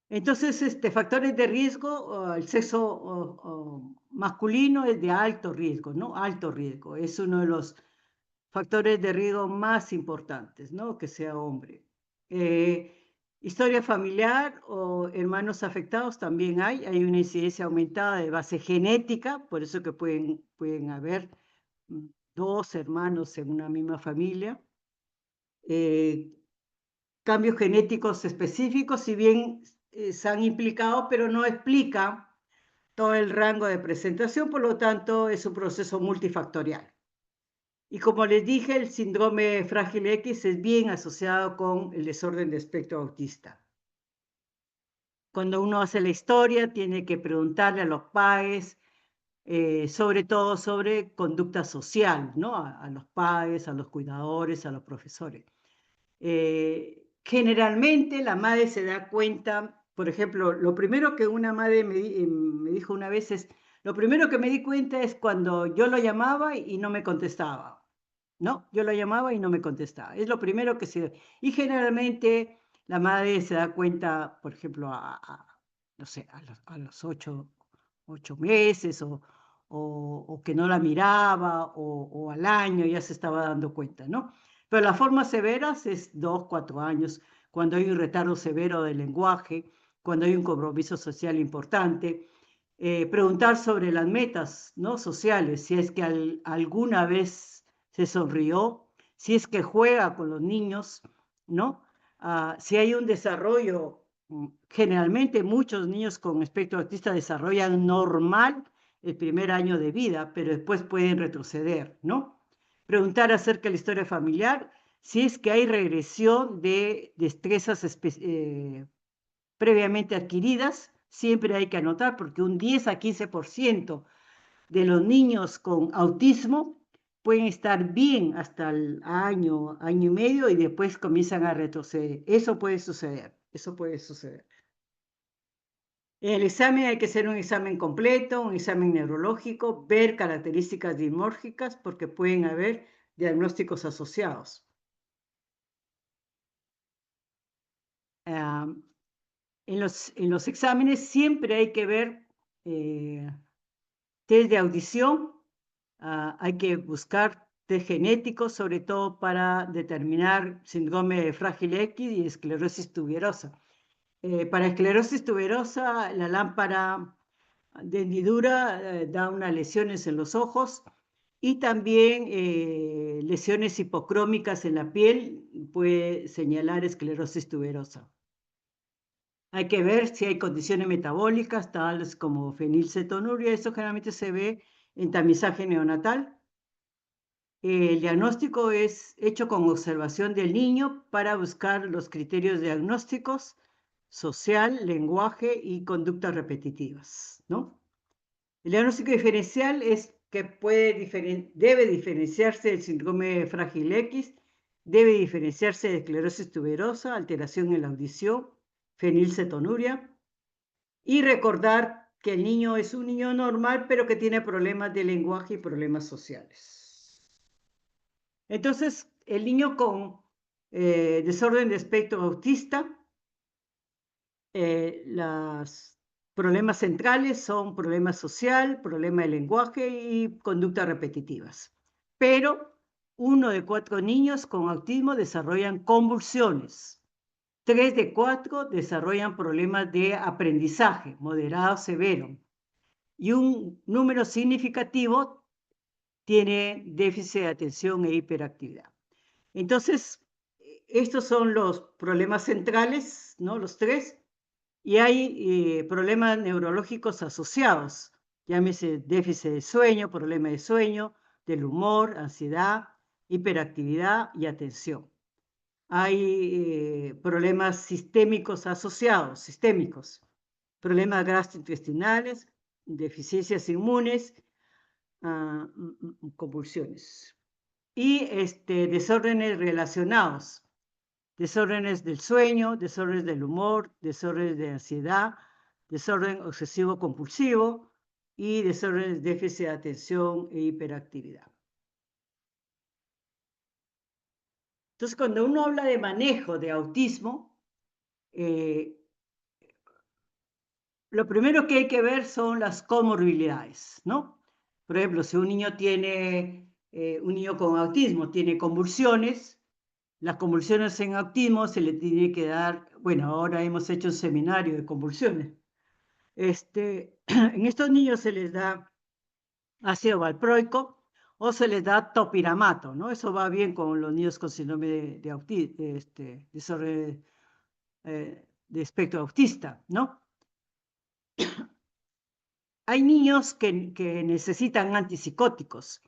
Entonces, factores de riesgo, el sexo masculino es de alto riesgo, ¿no? Alto riesgo, es uno de los factores de riesgo más importantes, ¿no? Que sea hombre. Historia familiar o hermanos afectados también hay una incidencia aumentada de base genética, por eso que pueden haber 2 hermanos en una misma familia. Cambios genéticos específicos, si bien se han implicado, pero no explica todo el rango de presentación, por lo tanto es un proceso multifactorial. Y como les dije, el síndrome frágil X es bien asociado con el desorden de espectro autista. Cuando uno hace la historia, tiene que preguntarle a los padres, sobre todo sobre conducta social, ¿no? A los padres, a los cuidadores, a los profesores. Generalmente la madre se da cuenta, por ejemplo, lo primero que una madre me dijo una vez es, lo primero que me di cuenta es cuando yo lo llamaba y no me contestaba, ¿no? Yo lo llamaba y no me contestaba. Es lo primero que se... Y generalmente la madre se da cuenta, por ejemplo, no sé, a los 8 meses o que no la miraba o al año ya se estaba dando cuenta, ¿no? Pero las formas severas es 2, 4 años, cuando hay un retardo severo del lenguaje, cuando hay un compromiso social importante. Preguntar sobre las metas, ¿no? Sociales, si es que alguna vez se sonrió, si es que juega con los niños, ¿no? Si hay un desarrollo, generalmente muchos niños con espectro autista desarrollan normal el primer año de vida, pero después pueden retroceder, ¿no? Preguntar acerca de la historia familiar, si es que hay regresión de destrezas previamente adquiridas, siempre hay que anotar, porque un 10 a 15% de los niños con autismo pueden estar bien hasta el año, año y medio, y después comienzan a retroceder. Eso puede suceder, eso puede suceder. El examen hay que ser un examen completo, un examen neurológico, ver características dimórficas, porque pueden haber diagnósticos asociados. En los exámenes siempre hay que ver test de audición, hay que buscar test genéticos, sobre todo para determinar síndrome de frágil X y esclerosis tuberosa. Para esclerosis tuberosa, la lámpara de hendidura da unas lesiones en los ojos y también lesiones hipocrómicas en la piel puede señalar esclerosis tuberosa. Hay que ver si hay condiciones metabólicas, tales como fenilcetonuria. Eso generalmente se ve en tamizaje neonatal. El diagnóstico es hecho con observación del niño para buscar los criterios diagnósticos, social, lenguaje y conductas repetitivas, ¿no? El diagnóstico diferencial es que debe diferenciarse del síndrome frágil X, debe diferenciarse de esclerosis tuberosa, alteración en la audición, fenilcetonuria, y recordar que el niño es un niño normal, pero que tiene problemas de lenguaje y problemas sociales. Entonces, el niño con desorden de espectro autista, los problemas centrales son problema social, problema de lenguaje y conductas repetitivas. Pero 1 de 4 niños con autismo desarrollan convulsiones. 3 de 4 desarrollan problemas de aprendizaje, moderado, severo. Y un número significativo tiene déficit de atención e hiperactividad. Entonces, estos son los problemas centrales, ¿no? Los 3. Y hay problemas neurológicos asociados, llámese déficit de sueño, problema de sueño, del humor, ansiedad, hiperactividad y atención. Hay problemas sistémicos asociados, problemas gastrointestinales, deficiencias inmunes, convulsiones. Y desórdenes relacionados, desórdenes del sueño, desórdenes del humor, desórdenes de ansiedad, desorden obsesivo compulsivo y desórdenes de déficit de atención e hiperactividad. Entonces, cuando uno habla de manejo de autismo, lo primero que hay que ver son las comorbilidades, ¿no? Por ejemplo, si un niño con autismo tiene convulsiones, las convulsiones en autismo se le tiene que dar, bueno, ahora hemos hecho un seminario de convulsiones. En estos niños se les da ácido valproico o se les da topiramato, ¿no? Eso va bien con los niños con síndrome de autismo, desorden de espectro autista, ¿no? Hay niños que necesitan antipsicóticos.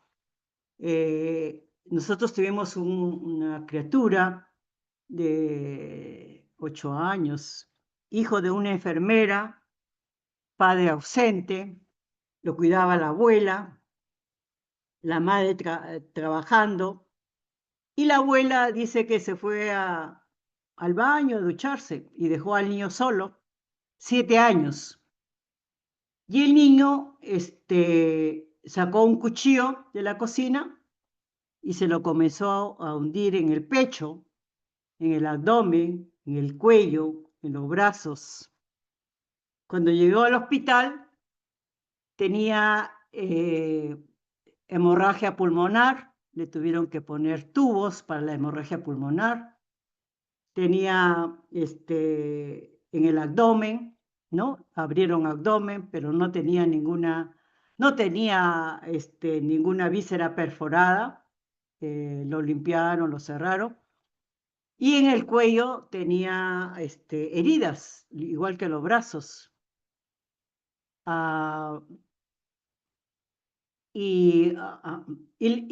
Nosotros tuvimos una criatura de 8 años, hijo de una enfermera, padre ausente, lo cuidaba la abuela, la madre trabajando, y la abuela dice que se fue al baño a ducharse y dejó al niño solo, 7 años. Y el niño sacó un cuchillo de la cocina y se lo comenzó a hundir en el pecho, en el abdomen, en el cuello, en los brazos. Cuando llegó al hospital, tenía hemorragia pulmonar, le tuvieron que poner tubos para la hemorragia pulmonar. Tenía en el abdomen, ¿no? Abrieron abdomen, pero no tenía ninguna víscera perforada. Lo limpiaron, lo cerraron. Y en el cuello tenía heridas, igual que los brazos. Y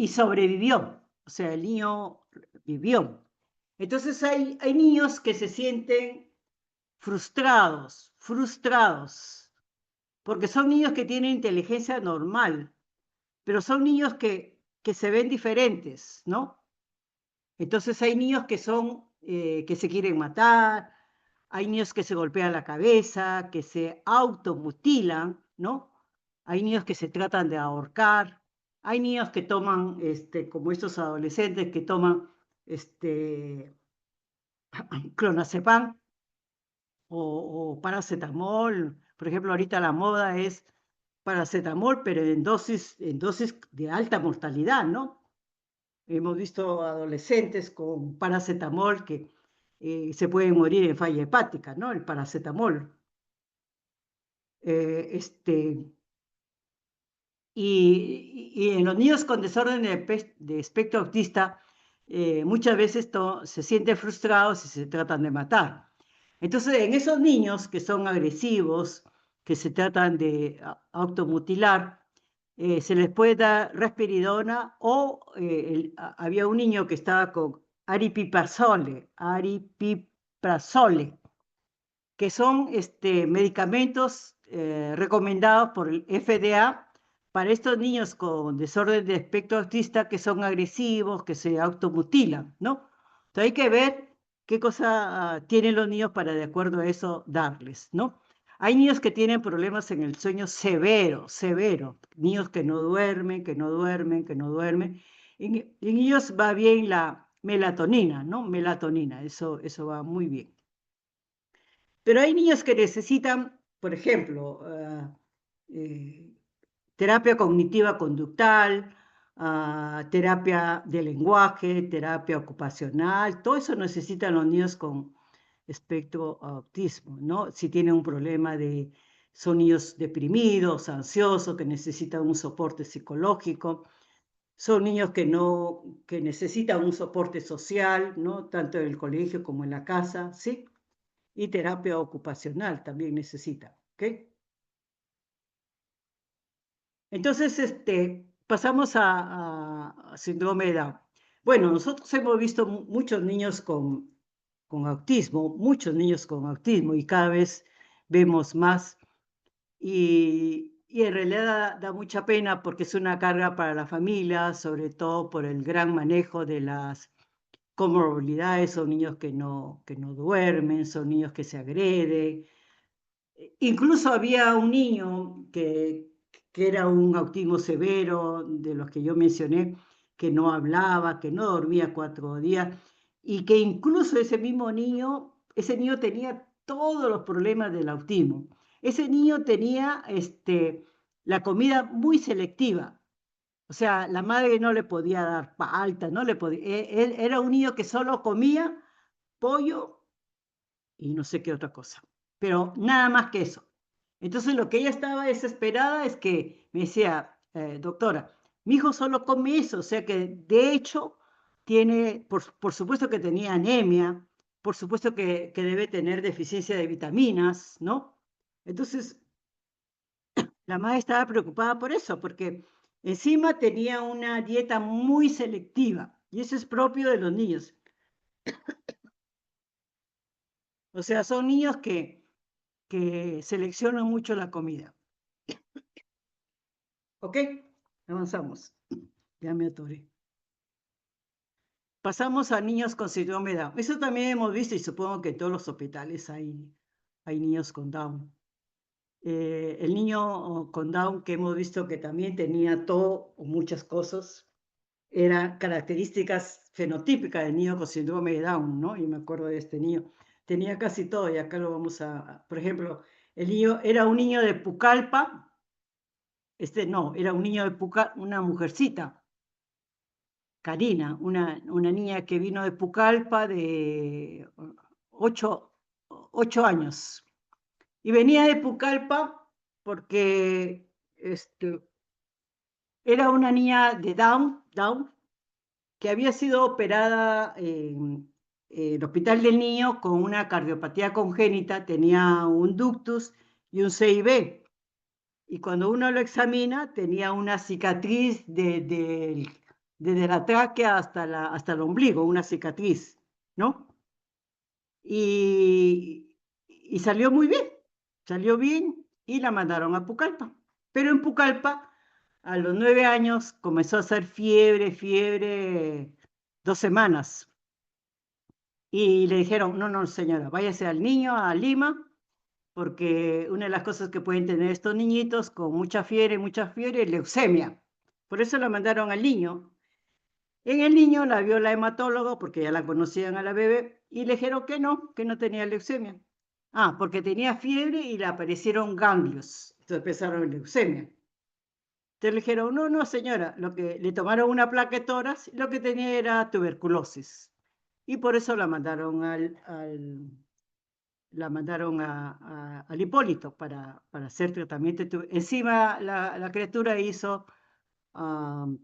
sobrevivió, o sea, el niño vivió. Entonces hay niños que se sienten frustrados, porque son niños que tienen inteligencia normal, pero son niños que se ven diferentes, ¿no? Entonces hay niños que se quieren matar, hay niños que se golpean la cabeza, que se automutilan, ¿no? Hay niños que se tratan de ahorcar, hay niños que toman, como estos adolescentes que toman clonazepam o paracetamol. Por ejemplo, ahorita la moda es paracetamol, pero en dosis de alta mortalidad, ¿no? Hemos visto adolescentes con paracetamol que se pueden morir en falla hepática, ¿no? El paracetamol. Y en los niños con desorden de espectro autista, muchas veces se sienten frustrados y se tratan de matar. Entonces, en esos niños que son agresivos, que se tratan de automutilar, se les puede dar risperidona o había un niño que estaba con aripiprazole, que son medicamentos recomendados por el FDA para estos niños con desorden de espectro autista que son agresivos, que se automutilan, ¿no? Entonces hay que ver qué cosa tienen los niños para de acuerdo a eso darles, ¿no? Hay niños que tienen problemas en el sueño severo, niños que no duermen, que no duermen, que no duermen. En ellos va bien la melatonina, ¿no? Melatonina, eso va muy bien. Pero hay niños que necesitan, por ejemplo, terapia cognitiva conductal, terapia de lenguaje, terapia ocupacional, todo eso necesitan los niños con espectro autismo, ¿no? Si tienen un problema son niños deprimidos, ansiosos, que necesitan un soporte psicológico, son niños que necesitan un soporte social, ¿no? Tanto en el colegio como en la casa, ¿sí? Y terapia ocupacional también necesita, ¿ok? Entonces, pasamos a síndrome de Down. Bueno, nosotros hemos visto muchos niños con autismo, y cada vez vemos más. Y en realidad da mucha pena porque es una carga para la familia, sobre todo por el gran manejo de las comorbilidades. Son niños que no duermen, son niños que se agreden. Incluso había un niño que era un autismo severo, de los que yo mencioné, que no hablaba, que no dormía 4 días, y que incluso ese niño tenía todos los problemas del autismo. Ese niño tenía la comida muy selectiva. O sea, la madre no le podía dar palta, no le podía. Él era un niño que solo comía pollo y no sé qué otra cosa, pero nada más que eso. Entonces lo que ella estaba desesperada es que me decía, doctora, mi hijo solo come eso, o sea que de hecho tiene, por supuesto que tenía anemia, por supuesto que debe tener deficiencia de vitaminas, ¿no? Entonces la madre estaba preocupada por eso, porque encima tenía una dieta muy selectiva, y eso es propio de los niños. O sea, son niños que seleccionan mucho la comida. ¿Ok? Avanzamos. Ya me atoré. Pasamos a niños con síndrome de Down. Eso también hemos visto y supongo que en todos los hospitales hay niños con Down. El niño con Down que hemos visto que también tenía todo o muchas cosas, eran características fenotípicas del niño con síndrome de Down, ¿no? Y me acuerdo de este niño. Tenía casi todo y acá lo vamos por ejemplo, el niño era un niño de Pucallpa. No, era un niño de Pucallpa, una mujercita, Karina, una niña que vino de Pucallpa de 8 años. Y venía de Pucallpa porque era una niña de Down, que había sido operada en el Hospital del Niño con una cardiopatía congénita, tenía un ductus y un CIB. Y cuando uno lo examina, tenía una cicatriz desde la tráquea hasta el ombligo, una cicatriz, ¿no? Y salió muy bien, salió bien y la mandaron a Pucallpa. Pero en Pucallpa, a los 9 años, comenzó a hacer fiebre 2 semanas. Y le dijeron, no, señora, váyase al niño a Lima, porque una de las cosas que pueden tener estos niñitos con mucha fiebre, es leucemia. Por eso la mandaron al niño. En el niño la vio la hematóloga, porque ya la conocían a la bebé, y le dijeron que no tenía leucemia. Porque tenía fiebre y le aparecieron ganglios. Entonces pensaron en leucemia. Entonces le dijeron, no, señora, lo que le tomaron una placa de tórax, lo que tenía era tuberculosis. y por eso la mandaron al Hipólito para hacer tratamiento. Encima la criatura hizo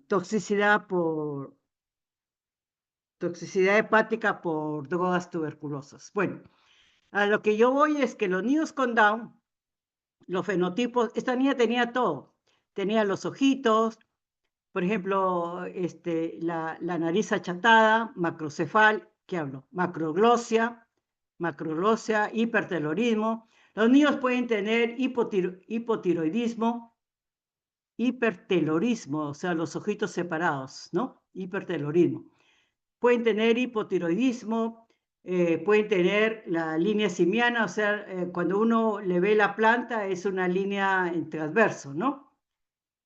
toxicidad hepática por drogas tuberculosas. Bueno, a lo que yo voy es que los niños con Down, los fenotipos, esta niña tenía todo. Tenía los ojitos, por ejemplo, la nariz achatada, macrocefal, ¿qué hablo? Macroglosia, hipertelorismo. Los niños pueden tener hipotiroidismo, hipertelorismo, o sea, los ojitos separados, ¿no? Hipertelorismo. Pueden tener hipotiroidismo, pueden tener la línea simiana, o sea, cuando uno le ve la planta es una línea en transverso, ¿no?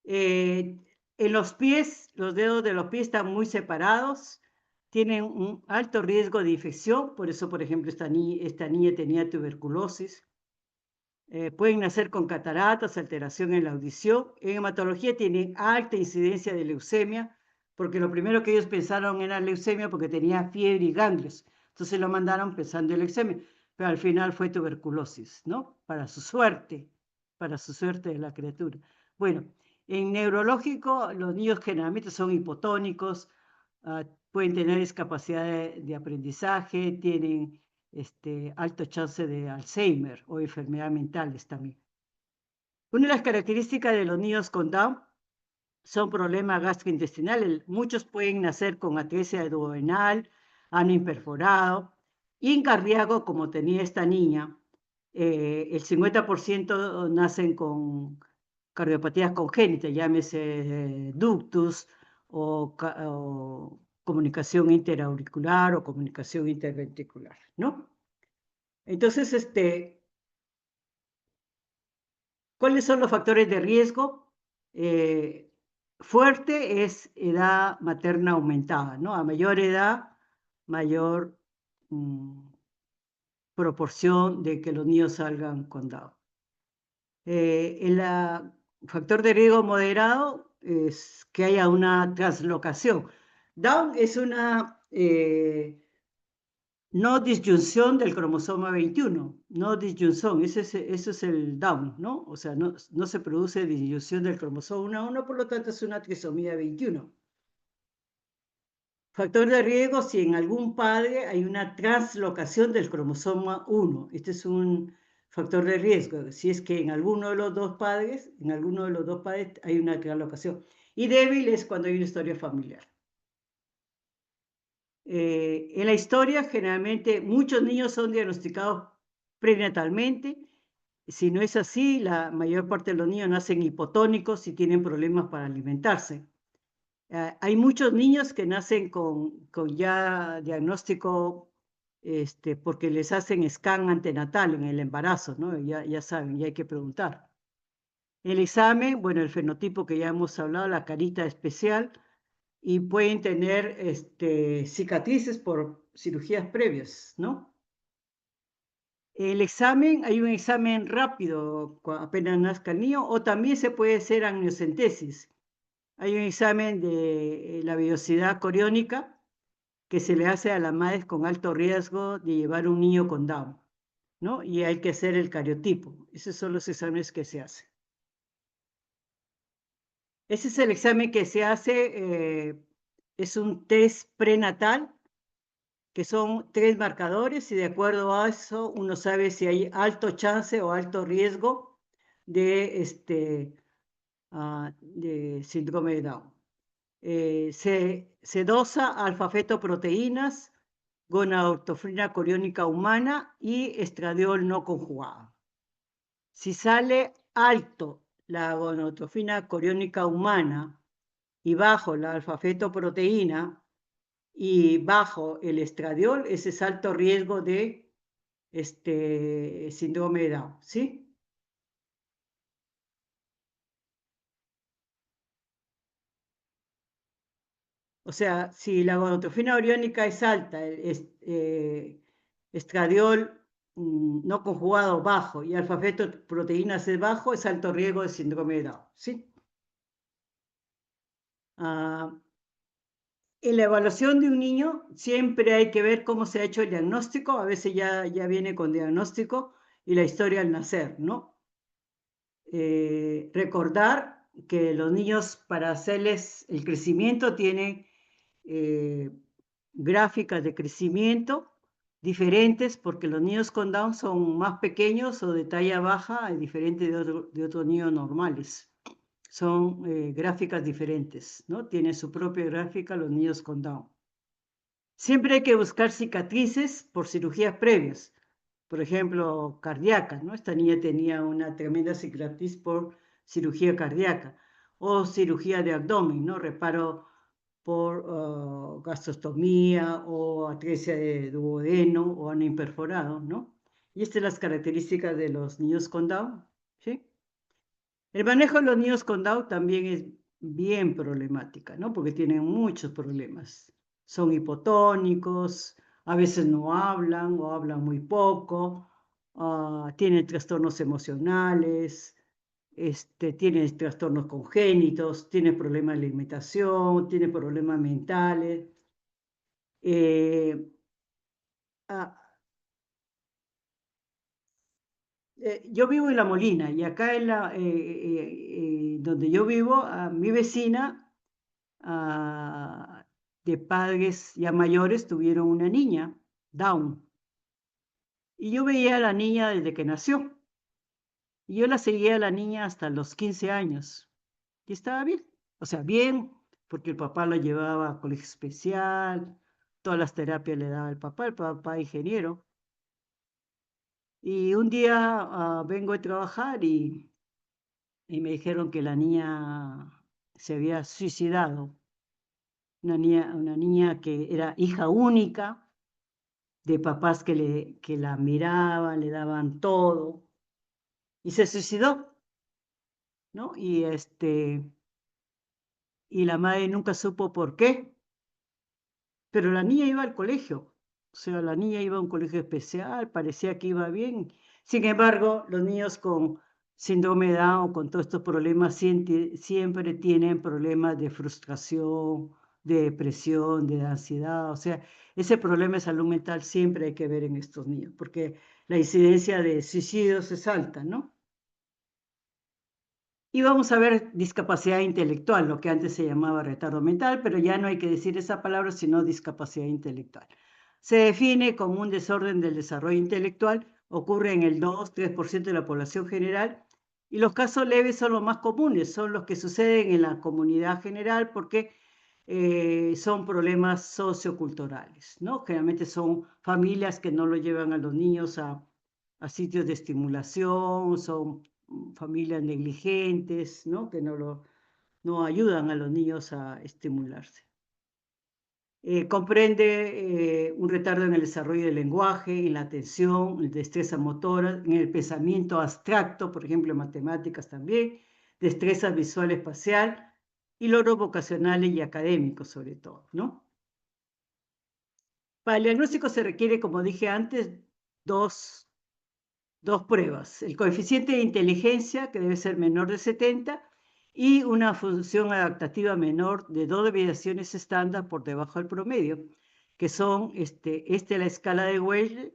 En los pies, los dedos de los pies están muy separados, tienen un alto riesgo de infección, por eso, por ejemplo, esta niña tenía tuberculosis. Pueden nacer con cataratas, alteración en la audición. En hematología tienen alta incidencia de leucemia, porque lo primero que ellos pensaron era leucemia porque tenía fiebre y ganglios. Entonces lo mandaron pensando en leucemia, pero al final fue tuberculosis, ¿no? Para su suerte de la criatura. Bueno, en neurológico los niños generalmente son hipotónicos, pueden tener discapacidad de aprendizaje, tienen alto chance de Alzheimer o enfermedades mentales también. Una de las características de los niños con Down son problemas gastrointestinales. Muchos pueden nacer con atresia duodenal, ano imperforado, cardíaco, como tenía esta niña. El 50% nacen con cardiopatías congénitas, llámese ductus o comunicación interauricular o comunicación interventricular, ¿no? Entonces, ¿cuáles son los factores de riesgo? Fuerte es edad materna aumentada, ¿no? A mayor edad, mayor proporción de que los niños salgan con Down. El factor de riesgo moderado es que haya una translocación. Down es una no disyunción del cromosoma 21, no disyunción, eso es el Down, ¿no? O sea, no se produce disyunción del cromosoma 1, por lo tanto es una trisomía 21. Factor de riesgo si en algún padre hay una translocación del cromosoma 1. Este es un factor de riesgo, si es que en alguno de los dos padres hay una translocación. Y débil es cuando hay una historia familiar. En la historia, generalmente, muchos niños son diagnosticados prenatalmente. Si no es así, la mayor parte de los niños nacen hipotónicos y tienen problemas para alimentarse. Hay muchos niños que nacen con ya diagnóstico porque les hacen scan antenatal en el embarazo, ¿no? Ya saben, ya hay que preguntar. El examen, bueno, el fenotipo que ya hemos hablado, la carita especial, y pueden tener cicatrices por cirugías previas, ¿no? El examen, hay un examen rápido apenas nazca el niño, o también se puede hacer amniocentesis. Hay un examen de la vellosidad coriónica que se le hace a las madres con alto riesgo de llevar un niño con Down, ¿no? Y hay que hacer el cariotipo. Esos son los exámenes que se hacen. Ese es el examen que se hace, es un test prenatal, que son 3 marcadores, y de acuerdo a eso uno sabe si hay alto chance o alto riesgo de síndrome de Down. Se dosa alfa-fetoproteínas, gonadotropina coriónica humana y estradiol no conjugado. Si sale alto la gonadotropina coriónica humana y bajo la alfa-fetoproteína y bajo el estradiol, ese es alto riesgo de síndrome de Down, ¿sí? O sea, si la gonadotropina oriónica es alta, estradiol no conjugado bajo y alfa-fetoproteínas es bajo, es alto riesgo de síndrome de Down, ¿sí? En la evaluación de un niño siempre hay que ver cómo se ha hecho el diagnóstico, a veces ya viene con diagnóstico y la historia al nacer, ¿no? Recordar que los niños, para hacerles el crecimiento, tienen gráficas de crecimiento diferentes, porque los niños con Down son más pequeños o de talla baja, diferente de otros niños normales. Son gráficas diferentes, ¿no? Tienen su propia gráfica los niños con Down. Siempre hay que buscar cicatrices por cirugías previas, por ejemplo, cardíacas, ¿no? Esta niña tenía una tremenda cicatriz por cirugía cardíaca o cirugía de abdomen, ¿no? Reparo por gastrostomía o atresia de duodeno o ano imperforado, ¿no? Y estas son las características de los niños con Down, ¿sí? El manejo de los niños con Down también es bien problemática, ¿no? Porque tienen muchos problemas. Son hipotónicos, a veces no hablan o hablan muy poco, tienen trastornos emocionales, tienen trastornos congénitos, tienen problemas de alimentación, tienen problemas mentales. Eh, ah, yo vivo en La Molina y acá en donde yo vivo, mi vecina de padres ya mayores tuvieron una niña, Down. Y yo veía a la niña desde que nació. Y yo la seguía a la niña hasta los 15 años. Y estaba bien. O sea, bien, porque el papá la llevaba a colegio especial, todas las terapias le daba el papá ingeniero. Y un día vengo a trabajar y me dijeron que la niña se había suicidado. Una niña que era hija única, de papás que la miraban, le daban todo, y se suicidó, ¿no? Y la madre nunca supo por qué, pero la niña iba al colegio, o sea, la niña iba a un colegio especial, parecía que iba bien. Sin embargo, los niños con síndrome de Down, con todos estos problemas, siempre tienen problemas de frustración, de depresión, de ansiedad. O sea, ese problema de salud mental siempre hay que ver en estos niños, porque la incidencia de suicidios es alta, ¿no? Y vamos a ver discapacidad intelectual, lo que antes se llamaba retardo mental, pero ya no hay que decir esa palabra, sino discapacidad intelectual. Se define como un desorden del desarrollo intelectual, ocurre en el 2-3% de la población general, y los casos leves son los más comunes, son los que suceden en la comunidad general porque son problemas socioculturales, ¿no? Generalmente son familias que no lo llevan a los niños a sitios de estimulación, son familias negligentes, ¿no? Que no ayudan a los niños a estimularse. Comprende un retardo en el desarrollo del lenguaje, en la atención, en destreza motora, en el pensamiento abstracto, por ejemplo, en matemáticas también, destreza visual espacial y logros vocacionales y académicos sobre todo, ¿no? Para el diagnóstico se requiere, como dije antes, dos pruebas. El coeficiente de inteligencia, que debe ser menor de 70, y una función adaptativa menor de 2 desviaciones estándar por debajo del promedio, que son la escala de Weill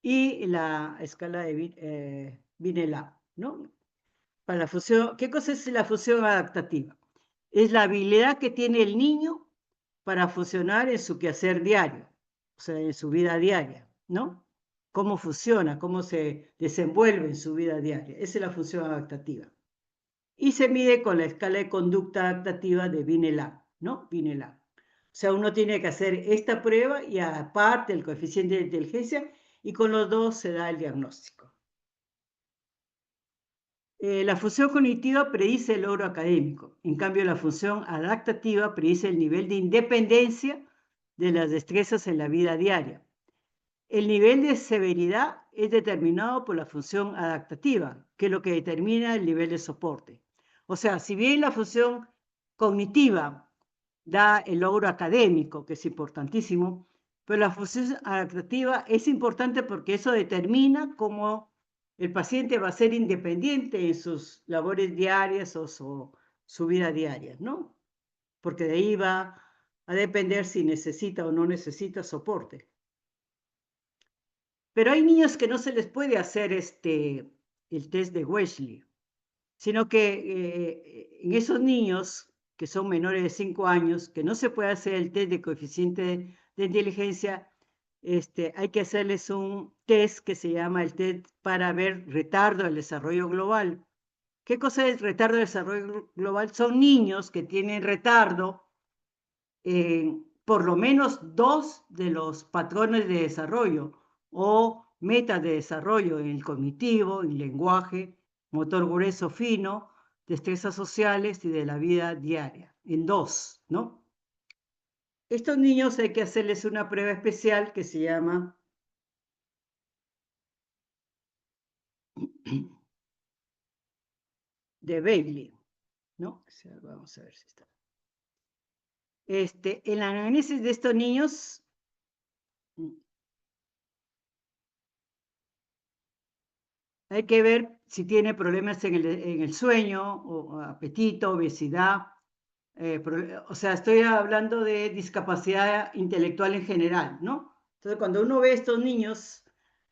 y la escala de Binet, ¿no? Para la función, ¿qué cosa es la función adaptativa? Es la habilidad que tiene el niño para funcionar en su quehacer diario, o sea, en su vida diaria, ¿no? Cómo funciona, cómo se desenvuelve en su vida diaria. Esa es la función adaptativa. Y se mide con la escala de conducta adaptativa de Binet, ¿no? Binet. O sea, uno tiene que hacer esta prueba y aparte el coeficiente de inteligencia, y con los dos se da el diagnóstico. La función cognitiva predice el logro académico. En cambio, la función adaptativa predice el nivel de independencia de las destrezas en la vida diaria. El nivel de severidad es determinado por la función adaptativa, que es lo que determina el nivel de soporte. O sea, si bien la función cognitiva da el logro académico, que es importantísimo, pero la función adaptativa es importante porque eso determina cómo el paciente va a ser independiente en sus labores diarias o su vida diaria, ¿no? Porque de ahí va a depender si necesita o no necesita soporte. Pero hay niños que no se les puede hacer el test de Wesley, sino que en esos niños que son menores de 5 años, que no se puede hacer el test de coeficiente de inteligencia, hay que hacerles un test que se llama el test para ver retardo del desarrollo global. ¿Qué cosa es retardo del desarrollo global? Son niños que tienen retardo en por lo menos 2 de los patrones de desarrollo o metas de desarrollo en el cognitivo, en lenguaje, motor grueso fino, destrezas sociales y de la vida diaria, en 2, ¿no? Estos niños hay que hacerles una prueba especial que se llama de Bailey, ¿no? O sea, vamos a ver si está. El análisis de estos niños hay que ver si tiene problemas en el sueño, o apetito, obesidad. O sea, estoy hablando de discapacidad intelectual en general, ¿no? Entonces, cuando uno ve a estos niños,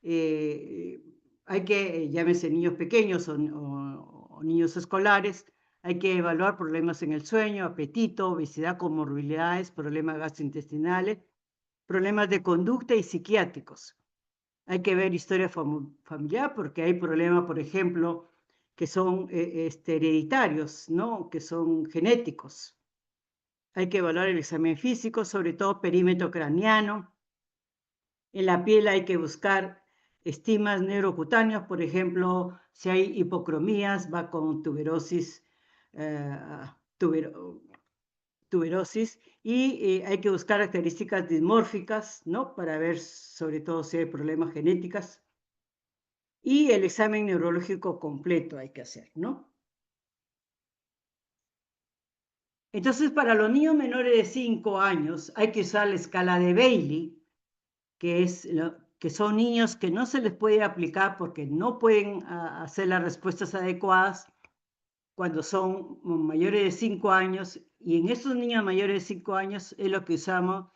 hay que, llámese niños pequeños o niños escolares, hay que evaluar problemas en el sueño, apetito, obesidad, comorbilidades, problemas gastrointestinales, problemas de conducta y psiquiátricos. Hay que ver historia familiar porque hay problemas, por ejemplo, que son hereditarios, ¿no? Que son genéticos. Hay que evaluar el examen físico, sobre todo perímetro craneano. En la piel hay que buscar estigmas neurocutáneos, por ejemplo, si hay hipocromías, va con tuberosis, tuberosis y hay que buscar características dismórficas, ¿no? Para ver sobre todo si hay problemas genéticos. Y el examen neurológico completo hay que hacer, ¿no? Entonces, para los niños menores de 5 años hay que usar la escala de Bailey, que son niños que no se les puede aplicar porque no pueden hacer las respuestas adecuadas cuando son mayores de 5 años, y en esos niños mayores de 5 años es lo que usamos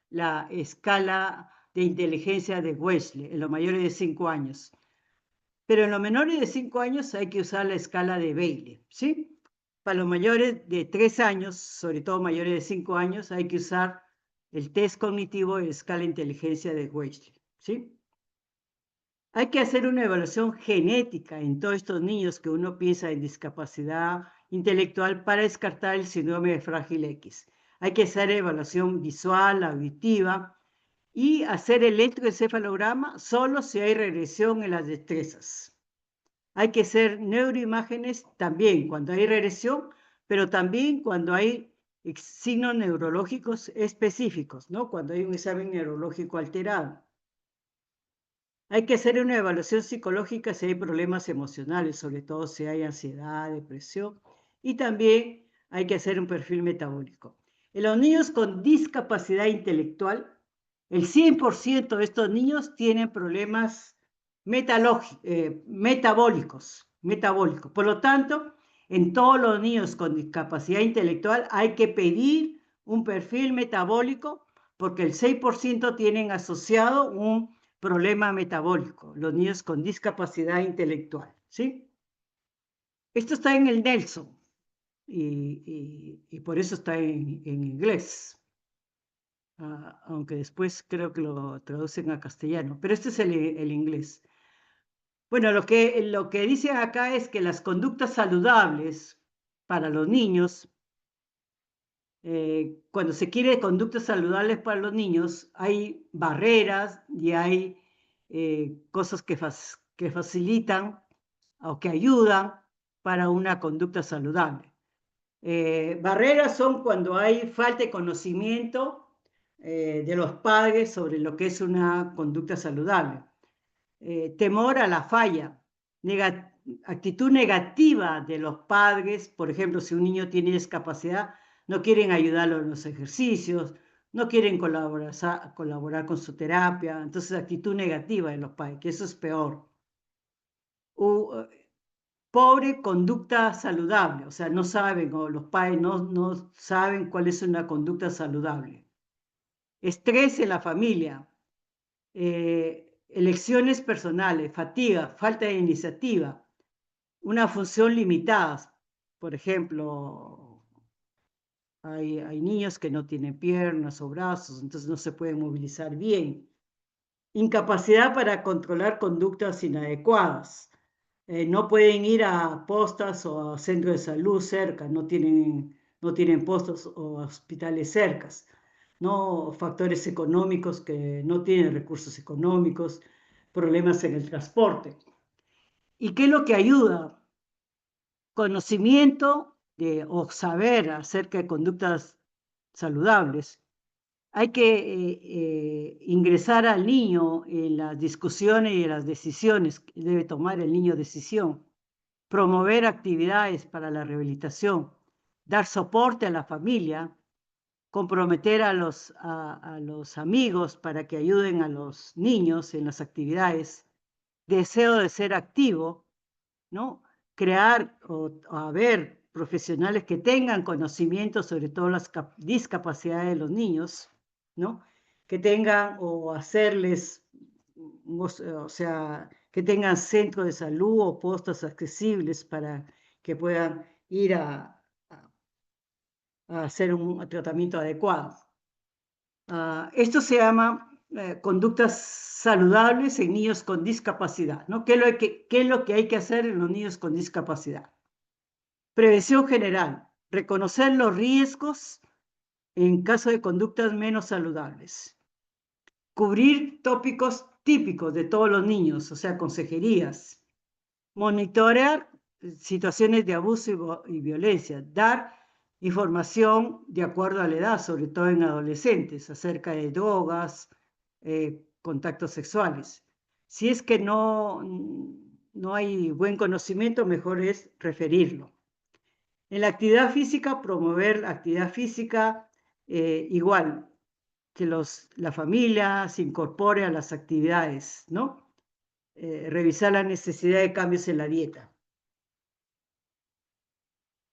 la escala de inteligencia de Wesley, en los mayores de 5 años. Pero en los menores de 5 años hay que usar la escala de Bailey, ¿sí? Para los mayores de 3 años, sobre todo mayores de 5 años, hay que usar el test cognitivo de la escala de inteligencia de Wesley, ¿sí? Hay que hacer una evaluación genética en todos estos niños que uno piensa en discapacidad intelectual para descartar el síndrome de Frágil X. Hay que hacer evaluación visual, auditiva y hacer electroencefalograma solo si hay regresión en las destrezas. Hay que hacer neuroimágenes también cuando hay regresión, pero también cuando hay signos neurológicos específicos, ¿no? Cuando hay un examen neurológico alterado. Hay que hacer una evaluación psicológica si hay problemas emocionales, sobre todo si hay ansiedad, depresión, y también hay que hacer un perfil metabólico. En los niños con discapacidad intelectual, el 100% de estos niños tienen problemas metabólicos. Por lo tanto, en todos los niños con discapacidad intelectual hay que pedir un perfil metabólico porque el 6% tienen asociado un problema metabólico, los niños con discapacidad intelectual, ¿sí? Esto está en el Nelson y por eso está en inglés, aunque después creo que lo traducen a castellano, pero este es el inglés. Bueno, lo que dice acá es que las conductas saludables para los niños, cuando se quiere conductas saludables para los niños, hay barreras y hay cosas que facilitan o que ayudan para una conducta saludable. Barreras son cuando hay falta de conocimiento de los padres sobre lo que es una conducta saludable. Temor a la falla, actitud negativa de los padres, por ejemplo, si un niño tiene discapacidad, no quieren ayudarlo en los ejercicios, no quieren colaborar con su terapia, entonces actitud negativa de los padres, que eso es peor. Pobre conducta saludable, o sea, no saben, o los padres no saben cuál es una conducta saludable. Estrés en la familia, elecciones personales, fatiga, falta de iniciativa, una función limitada. Por ejemplo, hay niños que no tienen piernas o brazos, entonces no se pueden movilizar bien. Incapacidad para controlar conductas inadecuadas. No pueden ir a postas o a centros de salud cerca, no tienen postos o hospitales cercas. ¿No? Factores económicos que no tienen recursos económicos, problemas en el transporte. ¿Y qué es lo que ayuda? Conocimiento o saber acerca de conductas saludables. Hay que ingresar al niño en las discusiones y en las decisiones que debe tomar el niño decisión. Promover actividades para la rehabilitación. Dar soporte a la familia. Comprometer a los amigos para que ayuden a los niños en las actividades. Deseo de ser activo, ¿no? Crear o haber profesionales que tengan conocimiento sobre todas las discapacidades de los niños, ¿no? Que tengan o hacerles, o sea, que tengan centros de salud o postos accesibles para que puedan ir a hacer un tratamiento adecuado. Esto se llama conductas saludables en niños con discapacidad, ¿no? ¿Qué es lo que hay que hacer en los niños con discapacidad? Prevención general, reconocer los riesgos en caso de conductas menos saludables. Cubrir tópicos típicos de todos los niños, o sea, consejerías. Monitorear situaciones de abuso y violencia. Dar información de acuerdo a la edad, sobre todo en adolescentes, acerca de drogas, contactos sexuales. Si es que no hay buen conocimiento, mejor es referirlo. En la actividad física, promover la actividad física, igual, que la familia se incorpore a las actividades, ¿no? Revisar la necesidad de cambios en la dieta.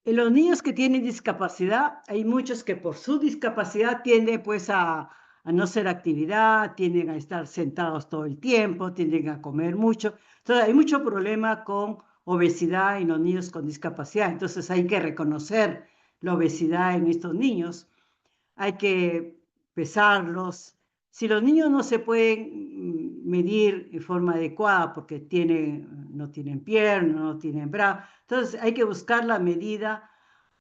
En los niños que tienen discapacidad, hay muchos que por su discapacidad tienden pues a no hacer actividad, tienden a estar sentados todo el tiempo, tienden a comer mucho. Entonces hay mucho problema con obesidad en los niños con discapacidad. Entonces hay que reconocer la obesidad en estos niños. Hay que pesarlos. Si los niños no se pueden medir de forma adecuada porque no tienen piernas, no tienen brazos, entonces hay que buscar la medida,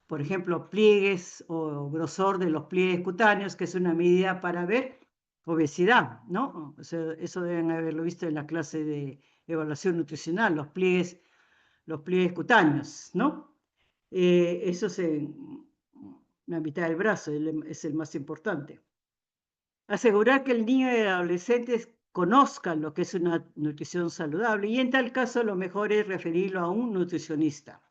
por ejemplo, pliegues o grosor de los pliegues cutáneos, que es una medida para ver obesidad, ¿no? O sea, eso deben haberlo visto en la clase de evaluación nutricional, los pliegues cutáneos, ¿no? Eso es en la mitad del brazo, es el más importante. Asegurar que el niño y el adolescente conozcan lo que es una nutrición saludable y en tal caso lo mejor es referirlo a un nutricionista.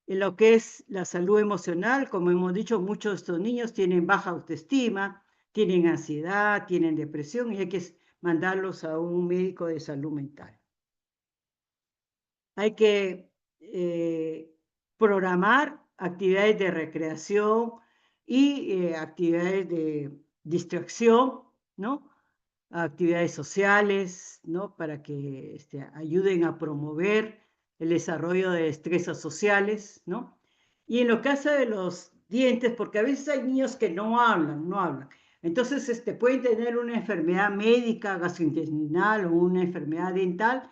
En lo que es la salud emocional, como hemos dicho, muchos de estos niños tienen baja autoestima, tienen ansiedad, tienen depresión y hay que mandarlos a un médico de salud mental. Hay que programar actividades de recreación y actividades de distracción, ¿no? Actividades sociales, ¿no? Para que ayuden a promover el desarrollo de destrezas sociales, ¿no? Y en lo caso de los dientes, porque a veces hay niños que no hablan. Entonces, pueden tener una enfermedad médica, gastrointestinal o una enfermedad dental,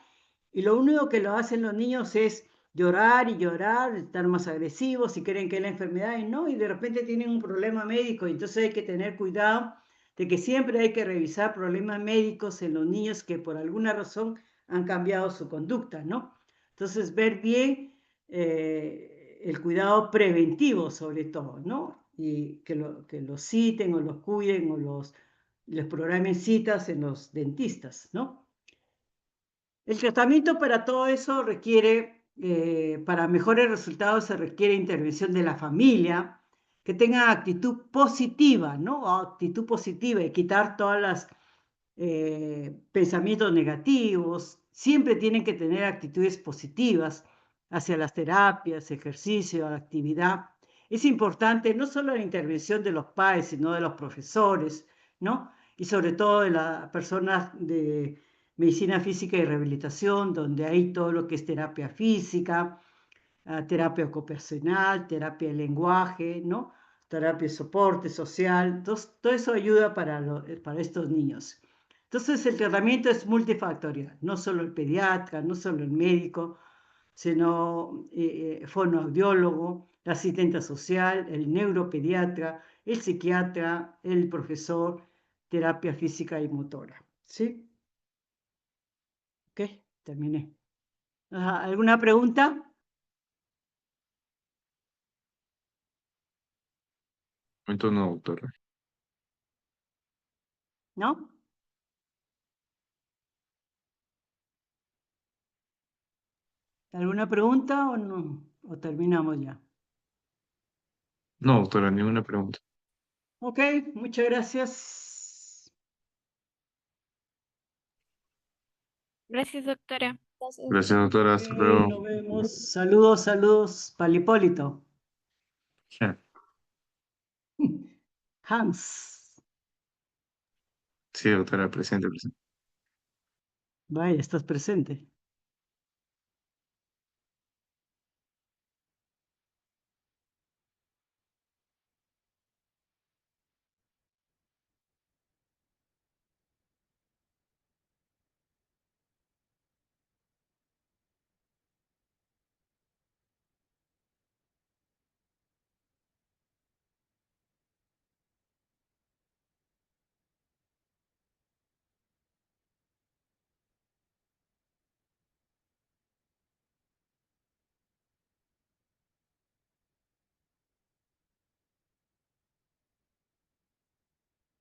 y lo único que lo hacen los niños es llorar y llorar, estar más agresivos si creen que es la enfermedad y no, y de repente tienen un problema médico, y entonces hay que tener cuidado de que siempre hay que revisar problemas médicos en los niños que por alguna razón han cambiado su conducta, ¿no? Entonces, ver bien el cuidado preventivo sobre todo, ¿no? Y que los citen o los cuiden o les programen citas en los dentistas, ¿no? El tratamiento para todo eso requiere, para mejores resultados, se requiere intervención de la familia, que tenga actitud positiva, ¿no? Actitud positiva y quitar todos los pensamientos negativos. Siempre tienen que tener actitudes positivas. hacia las terapias, ejercicio, actividad. Es importante no solo la intervención de los padres, sino de los profesores, ¿no? Y sobre todo de las personas de medicina física y rehabilitación, donde hay todo lo que es terapia física, terapia ocupacional, terapia de lenguaje, ¿no? Terapia de soporte social. Entonces, todo eso ayuda para estos niños. Entonces, el tratamiento es multifactorial, no solo el pediatra, no solo el médico, sino fonoaudiólogo, la asistente social, el neuropediatra, el psiquiatra, el profesor, terapia física y motora. ¿Sí? Ok, terminé. ¿Alguna pregunta? Momento no, doctora. ¿No? ¿Alguna pregunta o no? ¿O terminamos ya? No, doctora, ninguna pregunta. Ok, muchas gracias. Gracias, doctora. Gracias, doctora. Hasta Ok, luego. nos vemos. Saludos, saludos, Palipólito. Hans. Sí, doctora, presente, presente. Vaya, estás presente.